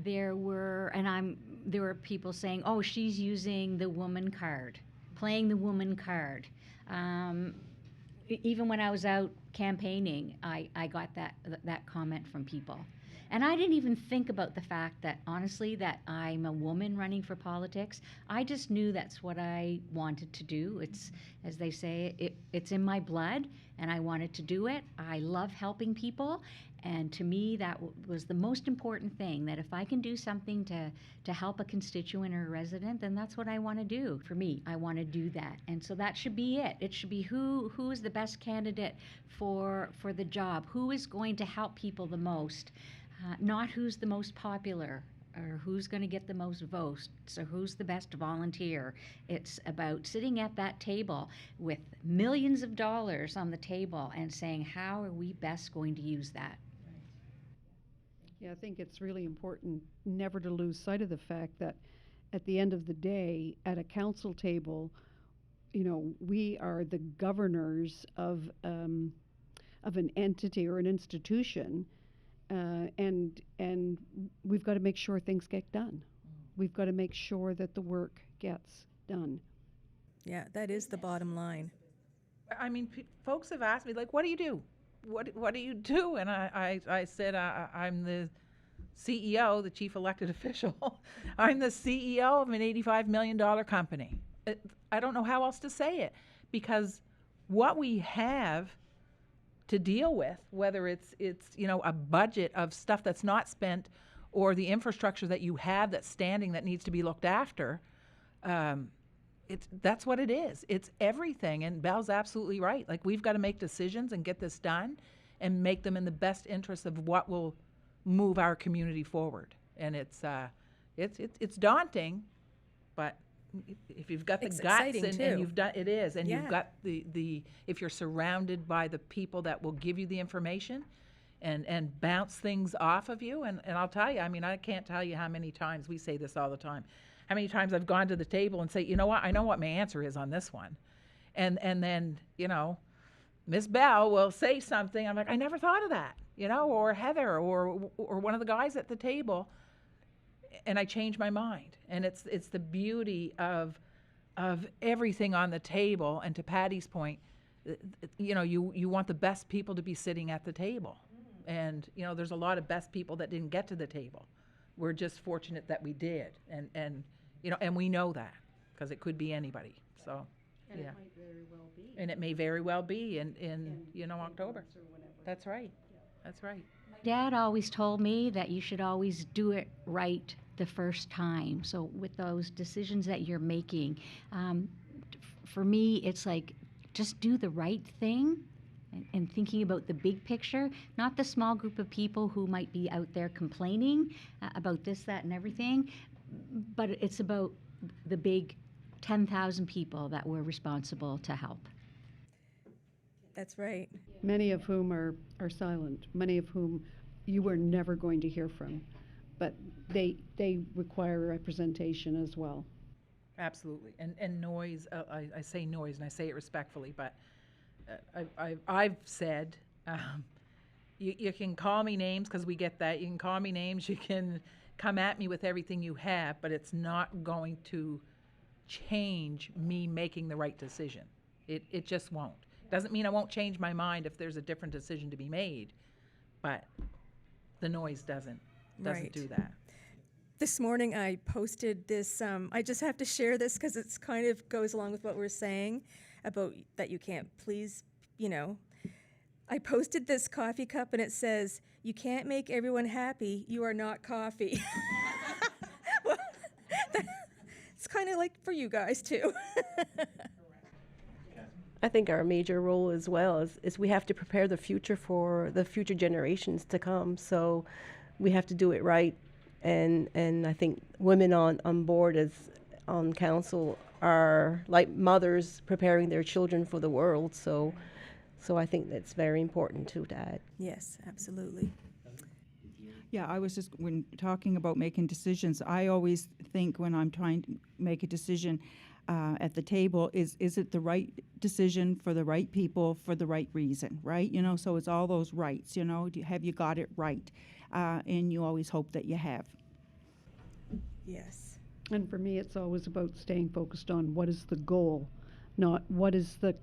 there were people saying, "Oh, she's using the woman card, playing the woman card." Even when I was out campaigning, I got that comment from people. And I didn't even think about the fact that, honestly, that I'm a woman running for politics. I just knew that's what I wanted to do. It's, as they say, it's in my blood, and I wanted to do it. I love helping people, and to me that was the most important thing, that if I can do something to help a constituent or a resident, then that's what I want to do. For me, I want to do that, and so that should be it. It should be who is the best candidate for the job, who is going to help people the most, not who's the most popular or who's going to get the most votes, or who's the best volunteer. It's about sitting at that table with millions of dollars on the table and saying, how are we best going to use that? Yeah, I think it's really important never to lose sight of the fact that at the end of the day, at a council table, you know, we are the governors of an entity or an institution. And we've got to make sure things get done. We've got to make sure that the work gets done. Yeah, that is the bottom line. I mean, folks have asked me, like, what do you do? What do you do? And I said, I'm the CEO, the chief elected official. I'm the CEO of an $85 million company. I don't know how else to say it, because what we have to deal with, whether it's you know, a budget of stuff that's not spent, or the infrastructure that you have that's standing that needs to be looked after, that's what it is. It's everything. And Belle's absolutely right. Like, we've got to make decisions and get this done and make them in the best interest of what will move our community forward. And it's daunting, but if you've got the It's guts exciting, and too. you've done it is, and Yeah. you've got the if you're surrounded by the people that will give you the information and bounce things off of you, and I'll tell you, I mean, I can't tell you how many times we say this all the time, how many times I've gone to the table and say, you know what, I know what my answer is on this one, and then, you know, Miss Belle will say something, I'm like, I never thought of that, you know, or Heather or one of the guys at the table, and I change my mind. And it's the beauty of everything on the table. And to Patty's point, you know, you want the best people to be sitting at the table. And, you know, there's a lot of best people that didn't get to the table. We're just fortunate that we did. And you know, and we know that, because it could be anybody. So, And yeah. it might very well be. And it may very well be in you know, October. That's right. That's right. Dad always told me that you should always do it right the first time. So with those decisions that you're making, for me, it's like, just do the right thing, and thinking about the big picture, not the small group of people who might be out there complaining about this, that, and everything, but it's about the big 10,000 people that we're responsible to help. That's right. Many of whom are silent, many of whom you are never going to hear from. But they require representation as well. Absolutely. And noise, I say noise, and I say it respectfully, but I've said, you can call me names, because we get that. You can call me names. You can come at me with everything you have, but it's not going to change me making the right decision. It just won't. Doesn't mean I won't change my mind if there's a different decision to be made, but the noise doesn't Right. do that. This morning I posted this, I just have to share this because it's kind of goes along with what we're saying about that you can't please, you know. I posted this coffee cup and it says, "You can't make everyone happy, you are not coffee." Well, it's kind of like for you guys too. I think our major role as well is we have to prepare the future for the future generations to come. So we have to do it right. And I think women on board on council are like mothers preparing their children for the world. So I think that's very important too to add. Yes, absolutely. Yeah, I was just, when talking about making decisions, I always think when I'm trying to make a decision at the table, is it the right decision for the right people for the right reason, right? You know, so it's all those rights, you know, have you got it right? And you always hope that you have. Yes. And for me, it's always about staying focused on what is the goal, not what is the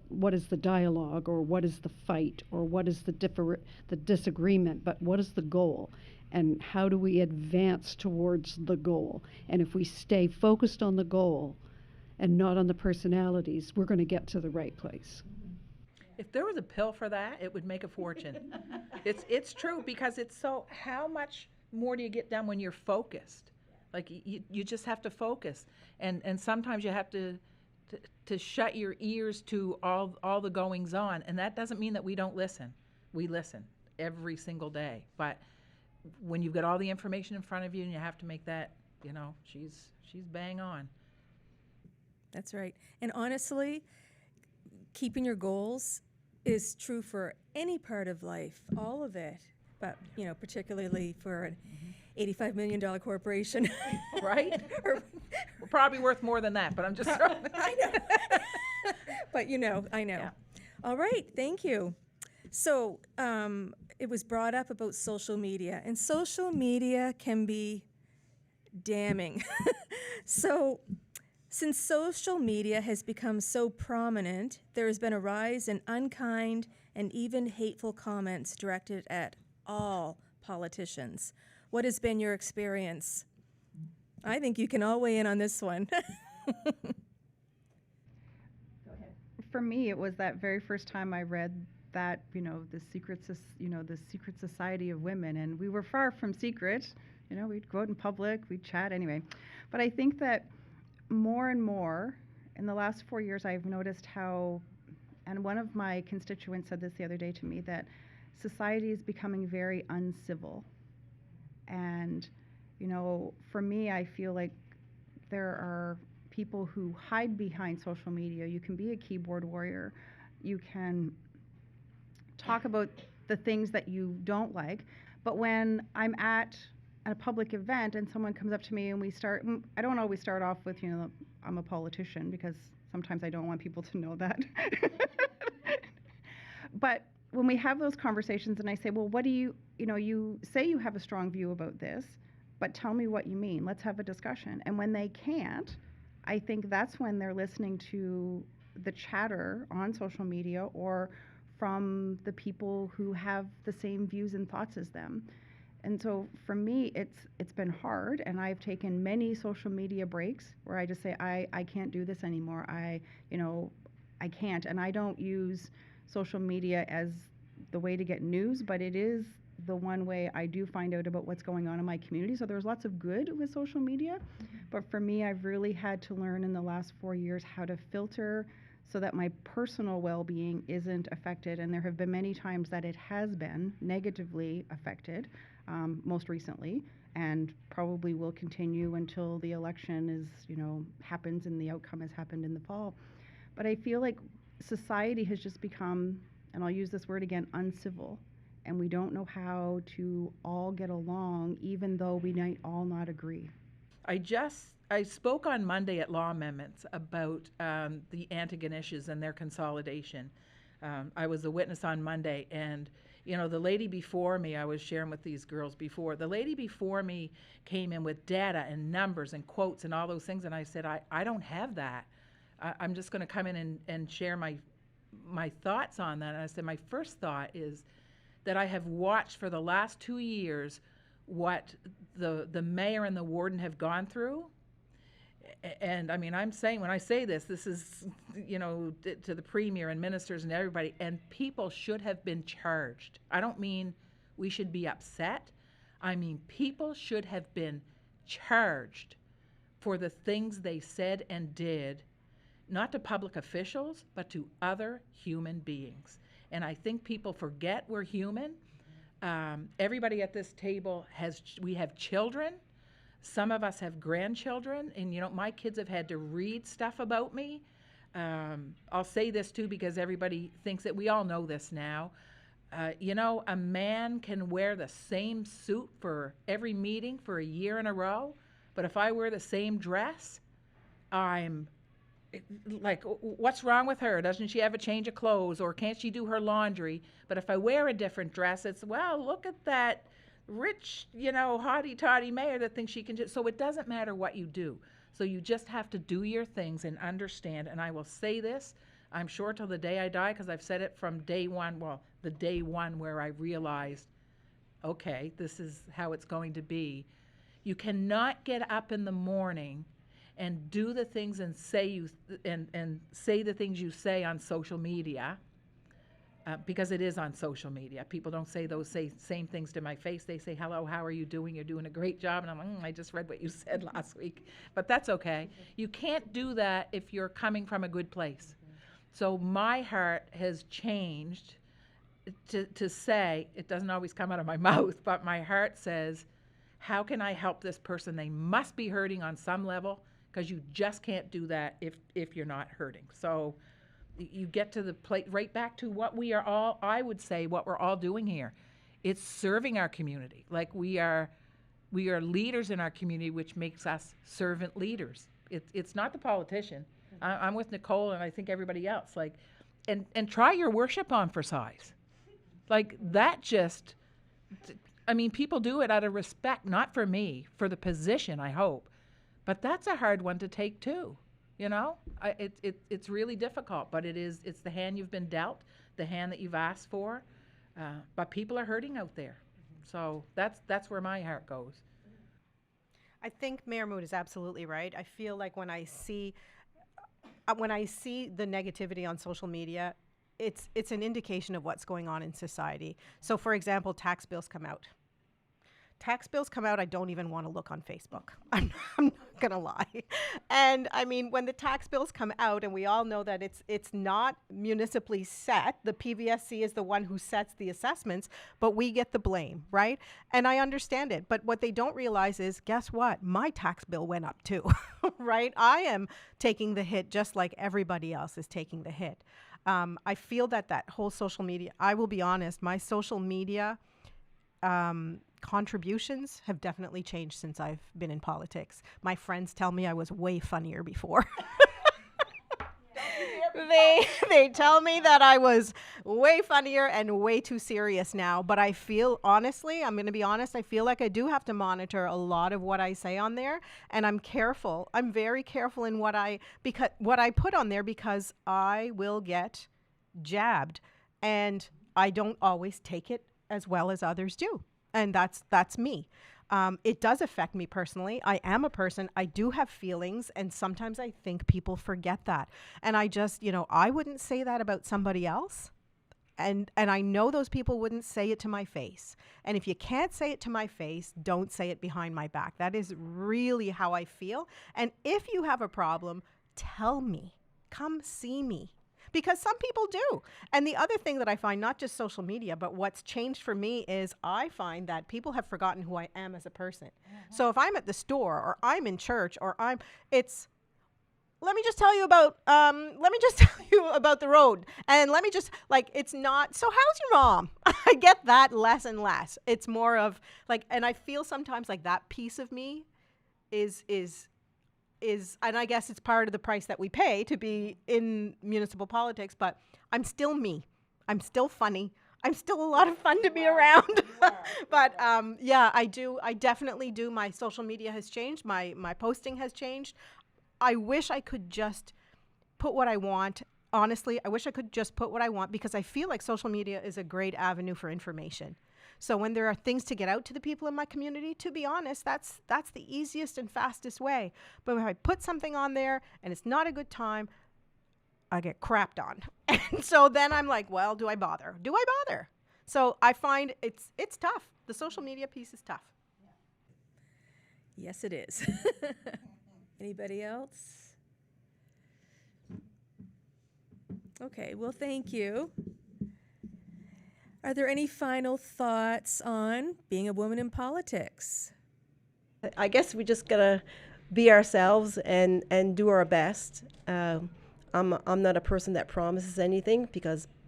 dialogue, or what is the fight, or what is the disagreement, but what is the goal, and how do we advance towards the goal? And if we stay focused on the goal and not on the personalities, we're going to get to the right place. If there was a pill for that, it would make a fortune. It's true, because it's so, how much more do you get done when you're focused? Like, you just have to focus. And sometimes you have to shut your ears to all the goings on. And that doesn't mean that we don't listen. We listen every single day. But when you've got all the information in front of you and you have to make that, you know, she's bang on. That's right. And honestly, keeping your goals is true for any part of life, all of it. But, you know, particularly for an $85 million corporation. Right? We're probably worth more than that, but I'm just throwing it. I know. But, you know, I know. Yeah. All right. Thank you. So it was brought up about social media, and social media can be damning. So since social media has become so prominent, there has been a rise in unkind and even hateful comments directed at all politicians. What has been your experience? I think you can all weigh in on this one. For me, it was that very first time I read that, the secret society of women, and we were far from secret. We'd go out in public, we'd chat anyway. But I think that more and more in the last 4 years, I've noticed how, and one of my constituents said this the other day to me, that society is becoming very uncivil. And, for me, I feel like there are people who hide behind social media. You can be a keyboard warrior. You can talk about the things that you don't like. But when I'm at a public event and someone comes up to me and I don't always start off with, I'm a politician, because sometimes I don't want people to know that. But when we have those conversations and I say, well, what do you say you have a strong view about this, but tell me what you mean. Let's have a discussion. And when they can't, I think that's when they're listening to the chatter on social media or from the people who have the same views and thoughts as them. And so for me, it's been hard, and I've taken many social media breaks where I just say, I can't do this anymore. I can't. And I don't use social media as the way to get news, but it is the one way I do find out about what's going on in my community. So there's lots of good with social media, but for me, I've really had to learn in the last 4 years how to filter so that my personal well-being isn't affected. And there have been many times that it has been negatively affected, most recently, and probably will continue until the election happens and the outcome has happened in the fall. But I feel like society has just become, and I'll use this word again, uncivil. And we don't know how to all get along, even though we might all not agree. I spoke on Monday at Law Amendments about the Antigonish and their consolidation. I was a witness on Monday, and the lady before me, I was sharing with these girls before, the lady before me came in with data and numbers and quotes and all those things, and I said, I don't have that. I'm just going to come in and share my thoughts on that. And I said, my first thought is that I have watched for the last 2 years what the mayor and the warden have gone through. And I mean, I'm saying, when I say this is, to the premier and ministers and everybody, and people should have been charged. I don't mean we should be upset. I mean, people should have been charged for the things they said and did, not to public officials, but to other human beings. And I think people forget we're human. Everybody at this table we have children. Some of us have grandchildren, and my kids have had to read stuff about me. I'll say this too, because everybody thinks that we all know this now. A man can wear the same suit for every meeting for a year in a row, but if I wear the same dress, I'm like, what's wrong with her? Doesn't she have a change of clothes, or can't she do her laundry? But if I wear a different dress, it's, well, look at that rich, hotty-toddy mayor that thinks she can just, so it doesn't matter what you do. So you just have to do your things and understand. And I will say this, I'm sure till the day I die, because I've said it from day one, the day one where I realized, okay, this is how it's going to be. You cannot get up in the morning and do the things and say the things you say on social media because it is on social media. People don't say those same things to my face. They say, hello, how are you doing? You're doing a great job. And I'm like, I just read what you said last week. But that's okay. You can't do that if you're coming from a good place. So my heart has changed to say, it doesn't always come out of my mouth, but my heart says, how can I help this person? They must be hurting on some level, because you just can't do that if you're not hurting. So you get to the place, right back to what we are all, I would say, what we're all doing here. It's serving our community. Like we are leaders in our community, which makes us servant leaders. It's not the politician. I'm with Nicole and I think everybody else. Like, and try your worship on for size. Like that just, I mean, people do it out of respect, not for me, for the position, I hope. But that's a hard one to take too, you know? It's really difficult, but it's the hand you've been dealt, the hand that you've asked for. But people are hurting out there. So that's where my heart goes. I think Mayor Mood is absolutely right. I feel like when I see the negativity on social media, it's an indication of what's going on in society. So, for example, tax bills come out. I don't even want to look on Facebook. I'm not going to lie. And I mean, when the tax bills come out, and we all know that it's not municipally set, the PVSC is the one who sets the assessments, but we get the blame, right? And I understand it. But what they don't realize is, guess what? My tax bill went up too, right? I am taking the hit just like everybody else is taking the hit. I feel that whole social media, I will be honest, my social media contributions have definitely changed since I've been in politics. My friends tell me I was way funnier before. They tell me that I was way funnier and way too serious now, but I feel, honestly, I'm going to be honest, I feel like I do have to monitor a lot of what I say on there, and I'm careful. I'm very careful in what I put on there, because I will get jabbed, and I don't always take it as well as others do. And that's me. It does affect me personally. I am a person. I do have feelings, and sometimes I think people forget that. And I just, I wouldn't say that about somebody else. And I know those people wouldn't say it to my face. And if you can't say it to my face, don't say it behind my back. That is really how I feel. And if you have a problem, tell me. Come see me. Because some people do. And the other thing that I find, not just social media, but what's changed for me is I find that people have forgotten who I am as a person. So if I'm at the store, or I'm in church, or let me just tell you about the road. And let me just, it's not, so how's your mom? I get that less and less. It's more of and I feel sometimes like that piece of me is, and I guess it's part of the price that we pay to be in municipal politics, but I'm still me. I'm still funny. I'm still a lot of fun to be around. But yeah, I definitely do. My social media has changed. My posting has changed. I wish I could just put what I want. Honestly, I wish I could just put what I want, because I feel like social media is a great avenue for information. So when there are things to get out to the people in my community, to be honest, that's the easiest and fastest way. But if I put something on there and it's not a good time, I get crapped on. And so then I'm like, well, do I bother? Do I bother? So I find it's tough. The social media piece is tough. Yes, it is. Anybody else? Okay, well, thank you. Are there any final thoughts on being a woman in politics? I guess we just gotta be ourselves and do our best. I'm not a person that promises anything,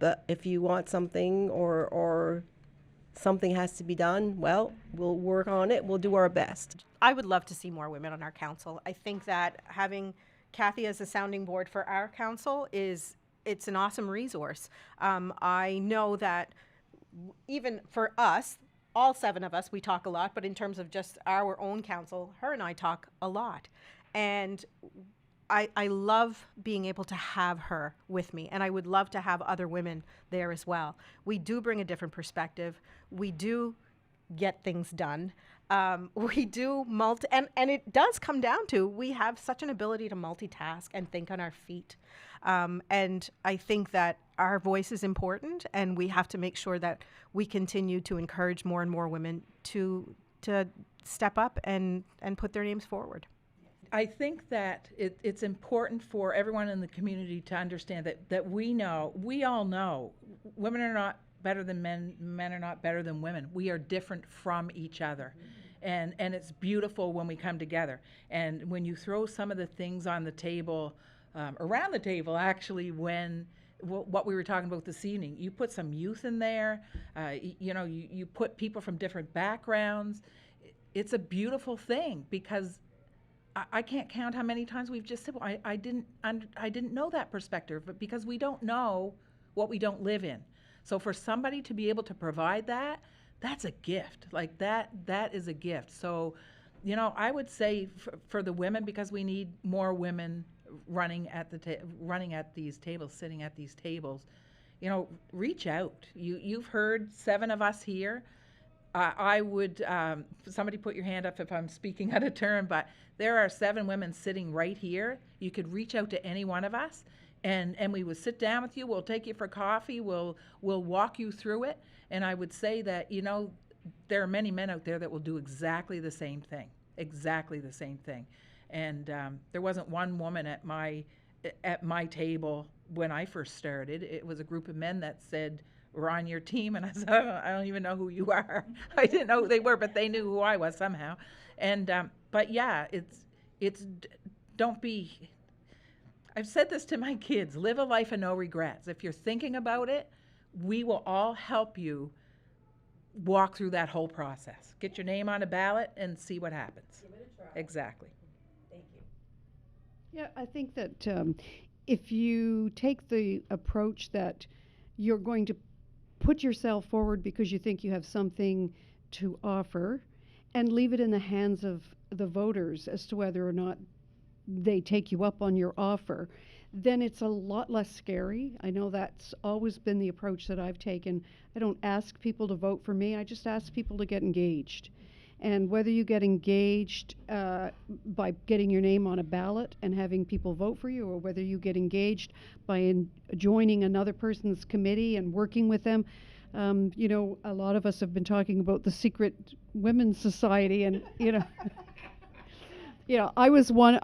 but if you want something or something has to be done, well, we'll work on it. We'll do our best. I would love to see more women on our council. I think that having Kathy as a sounding board for our council it's an awesome resource. I know that even for us, all 7 of us, we talk a lot, but in terms of just our own council, her and I talk a lot. And I love being able to have her with me, and I would love to have other women there as well. We do bring a different perspective. We do get things done. We do and it does come down to we have such an ability to multitask and think on our feet. And I think that our voice is important, and we have to make sure that we continue to encourage more and more women to step up and put their names forward. I think that it's important for everyone in the community to understand that we all know, women are not better than men, men are not better than women. We are different from each other. And it's beautiful when we come together. And when you throw some of the things on the table, around the table actually, when what we were talking about this evening, you put some youth in there, you put people from different backgrounds. It's a beautiful thing, because I can't count how many times we've just said, well, I didn't know that perspective, but because we don't know what we don't live in. So for somebody to be able to provide that, that's a gift. Like that is a gift. So, I would say for the women, because we need more women running at these tables, sitting at these tables, reach out. You've heard 7 of us here. I would, somebody put your hand up if I'm speaking out of turn, but there are 7 women sitting right here. You could reach out to any one of us, and we would sit down with you. We'll take you for coffee. We'll walk you through it. And I would say that, there are many men out there that will do exactly the same thing. And there wasn't one woman at my table when I first started. It was a group of men that said, "We're on your team," and I said, "I don't even know who you are." I didn't know who they were, but they knew who I was somehow. And but yeah, don't be. I've said this to my kids: live a life of no regrets. If you're thinking about it, we will all help you walk through that whole process. Get your name on a ballot and see what happens. Give it a try. Exactly. Thank you. Yeah, I think that if you take the approach that you're going to put yourself forward because you think you have something to offer, and leave it in the hands of the voters as to whether or not they take you up on your offer, then it's a lot less scary. I know that's always been the approach that I've taken. I don't ask people to vote for me. I just ask people to get engaged. And whether you get engaged by getting your name on a ballot and having people vote for you, or whether you get engaged by joining another person's committee and working with them, a lot of us have been talking about the secret women's society, and I was one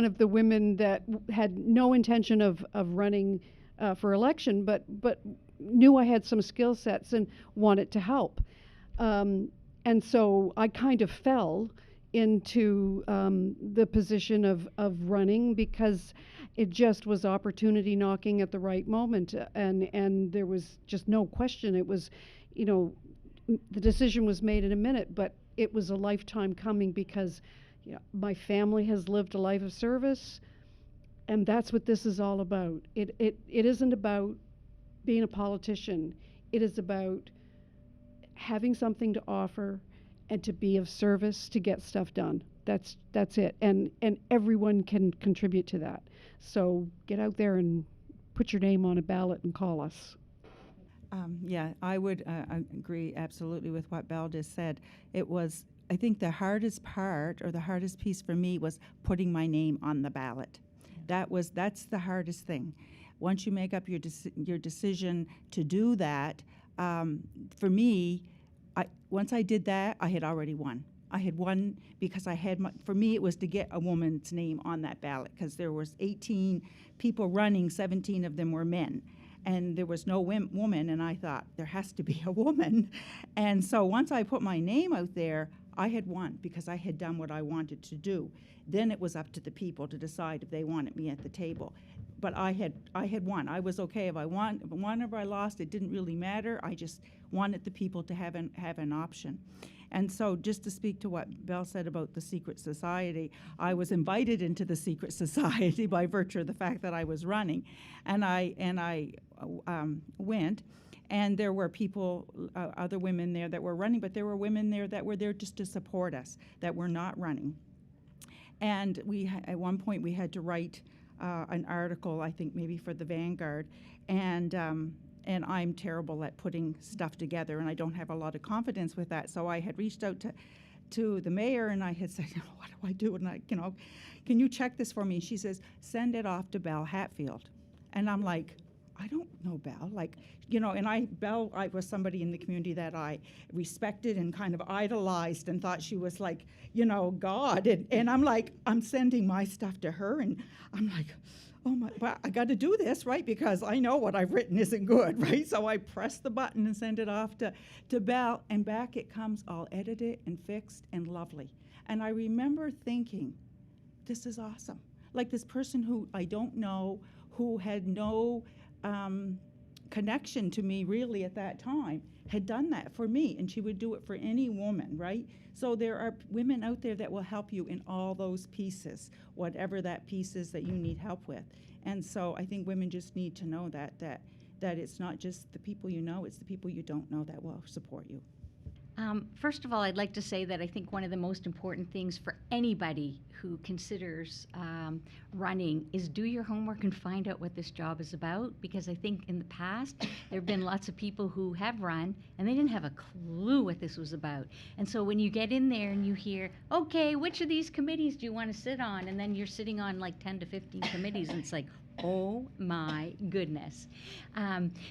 of the women that had no intention of running for election, but knew I had some skill sets and wanted to help. And so I kind of fell into the position of running because it just was opportunity knocking at the right moment, and there was just no question. It was, the decision was made in a minute, but it was a lifetime coming because my family has lived a life of service, and that's what this is all about. It isn't about being a politician. It is about having something to offer and to be of service to get stuff done. That's it. And everyone can contribute to that. So get out there and put your name on a ballot and call us. Yeah, I would agree absolutely with what Belle just said. I think the hardest part, or the hardest piece for me, was putting my name on the ballot. That's the hardest thing. Once you make up your decision to do that, for me, once I did that, I had already won. I had won because for me, it was to get a woman's name on that ballot, because there was 18 people running, 17 of them were men. And there was no woman, and I thought, there has to be a woman. And so once I put my name out there, I had won because I had done what I wanted to do. Then it was up to the people to decide if they wanted me at the table. But I had won. I was okay if I won or if I lost. It didn't really matter. I just wanted the people to have an option. And so, just to speak to what Belle said about the secret society, I was invited into the secret society by virtue of the fact that I was running, and I went. And there were people, other women there that were running, but there were women there that were there just to support us, that were not running. And at one point we had to write an article, I think maybe for the Vanguard, and I'm terrible at putting stuff together, and I don't have a lot of confidence with that. So I had reached out to the mayor, and I had said, what do I do? And I, can you check this for me? She says, send it off to Belle Hatfield. And I'm like, I don't know Belle. Belle, I was somebody in the community that I respected and kind of idolized and thought she was like, God. And I'm like, I'm sending my stuff to her, and I'm like, oh my, but I got to do this, right? Because I know what I've written isn't good, right? So I press the button and send it off to Belle, and back it comes all edited and fixed and lovely. And I remember thinking, this is awesome. Like this person who I don't know, who had no connection to me really at that time, had done that for me, and she would do it for any woman, right? So there are women out there that will help you in all those pieces, whatever that piece is that you need help with. And so I think women just need to know that it's not just the people you know, it's the people you don't know that will support you. First of all, I'd like to say that I think one of the most important things for anybody who considers running is do your homework and find out what this job is about, because I think in the past there have been lots of people who have run and they didn't have a clue what this was about. And so when you get in there and you hear, okay, which of these committees do you want to sit on? And then you're sitting on like 10 to 15 committees, and it's like, oh my goodness.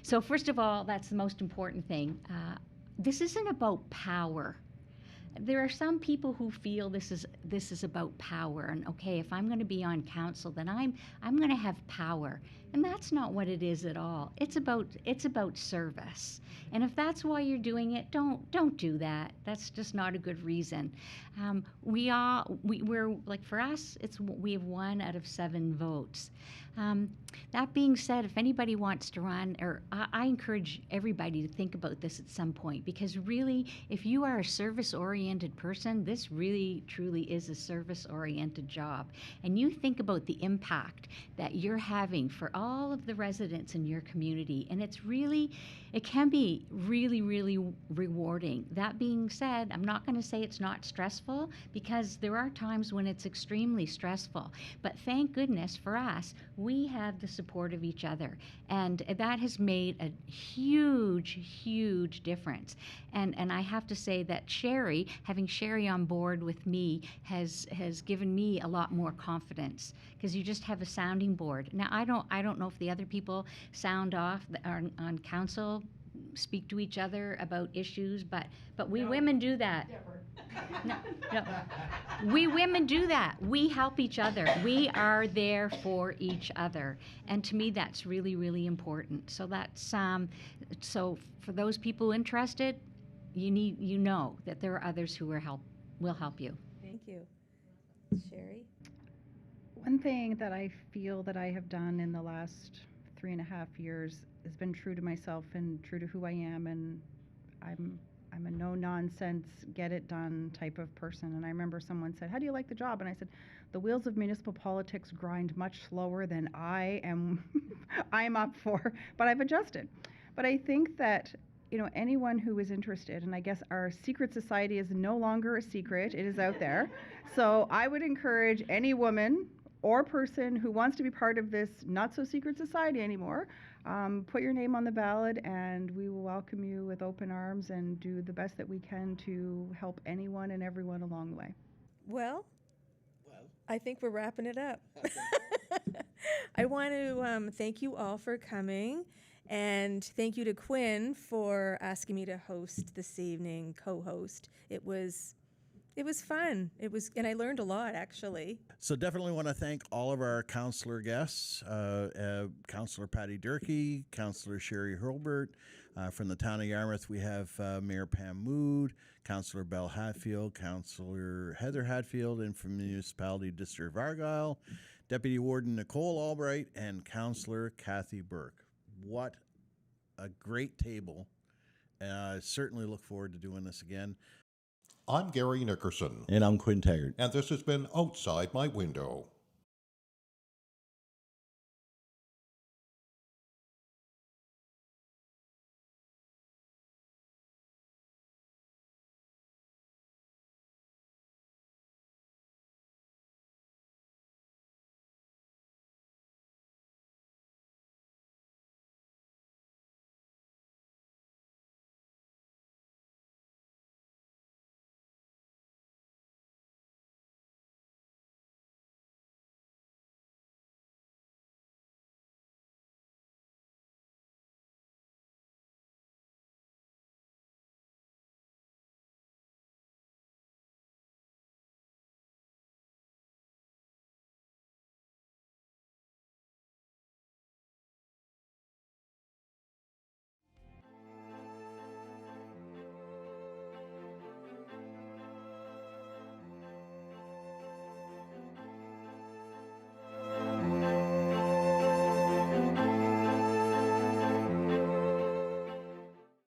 So first of all, that's the most important thing. This isn't about power. There are some people who feel this is about power, and okay, if I'm going to be on council, then I'm going to have power, and that's not what it is at all. It's about service, and if that's why you're doing it, don't do that. That's just not a good reason. We're like, for us, we have 1 out of 7 votes. That being said, if anybody wants to run, or I encourage everybody to think about this at some point, because really, if you are a service-oriented person, this really, truly is a service-oriented job. And you think about the impact that you're having for all of the residents in your community, and it can be really, really rewarding. That being said, I'm not going to say it's not stressful, because there are times when it's extremely stressful. But thank goodness for us, we have the support of each other, and that has made a huge, huge difference. And I have to say that having Sherry on board with me has given me a lot more confidence, because you just have a sounding board. Now I don't know if the other people sound off that are on council, speak to each other about issues, but we women do that. No. We women do that. We help each other. We are there for each other, and to me, that's really, really important. So that's so for those people interested, you know that there are others who will help you. Thank you. Sherry? One thing that I feel that I have done in the last 3.5 years has been true to myself and true to who I am, and I'm a no-nonsense, get-it-done type of person. And I remember someone said, how do you like the job? And I said, the wheels of municipal politics grind much slower than I'm up for, but I've adjusted. But I think that, anyone who is interested, and I guess our secret society is no longer a secret, it is out there. So I would encourage any woman or person who wants to be part of this not-so-secret society anymore, put your name on the ballot, and we will welcome you with open arms and do the best that we can to help anyone and everyone along the way. Well, I think we're wrapping it up. I want to thank you all for coming, and thank you to Quinn for asking me to host this evening, co-host. It was fun. And I learned a lot, actually. So definitely want to thank all of our councillor guests, Councillor Patty Durkee, Councillor Sherry Hurlbert. From the town of Yarmouth, we have Mayor Pam Mood, Councillor Belle Hatfield, Councillor Heather Hatfield, and from the Municipality District of Argyll, Deputy Warden Nicole Albright, and Councillor Kathy Burke. What a great table. I certainly look forward to doing this again. I'm Gary Nickerson, And I'm Quinn Taggart. and this has been Outside My Window.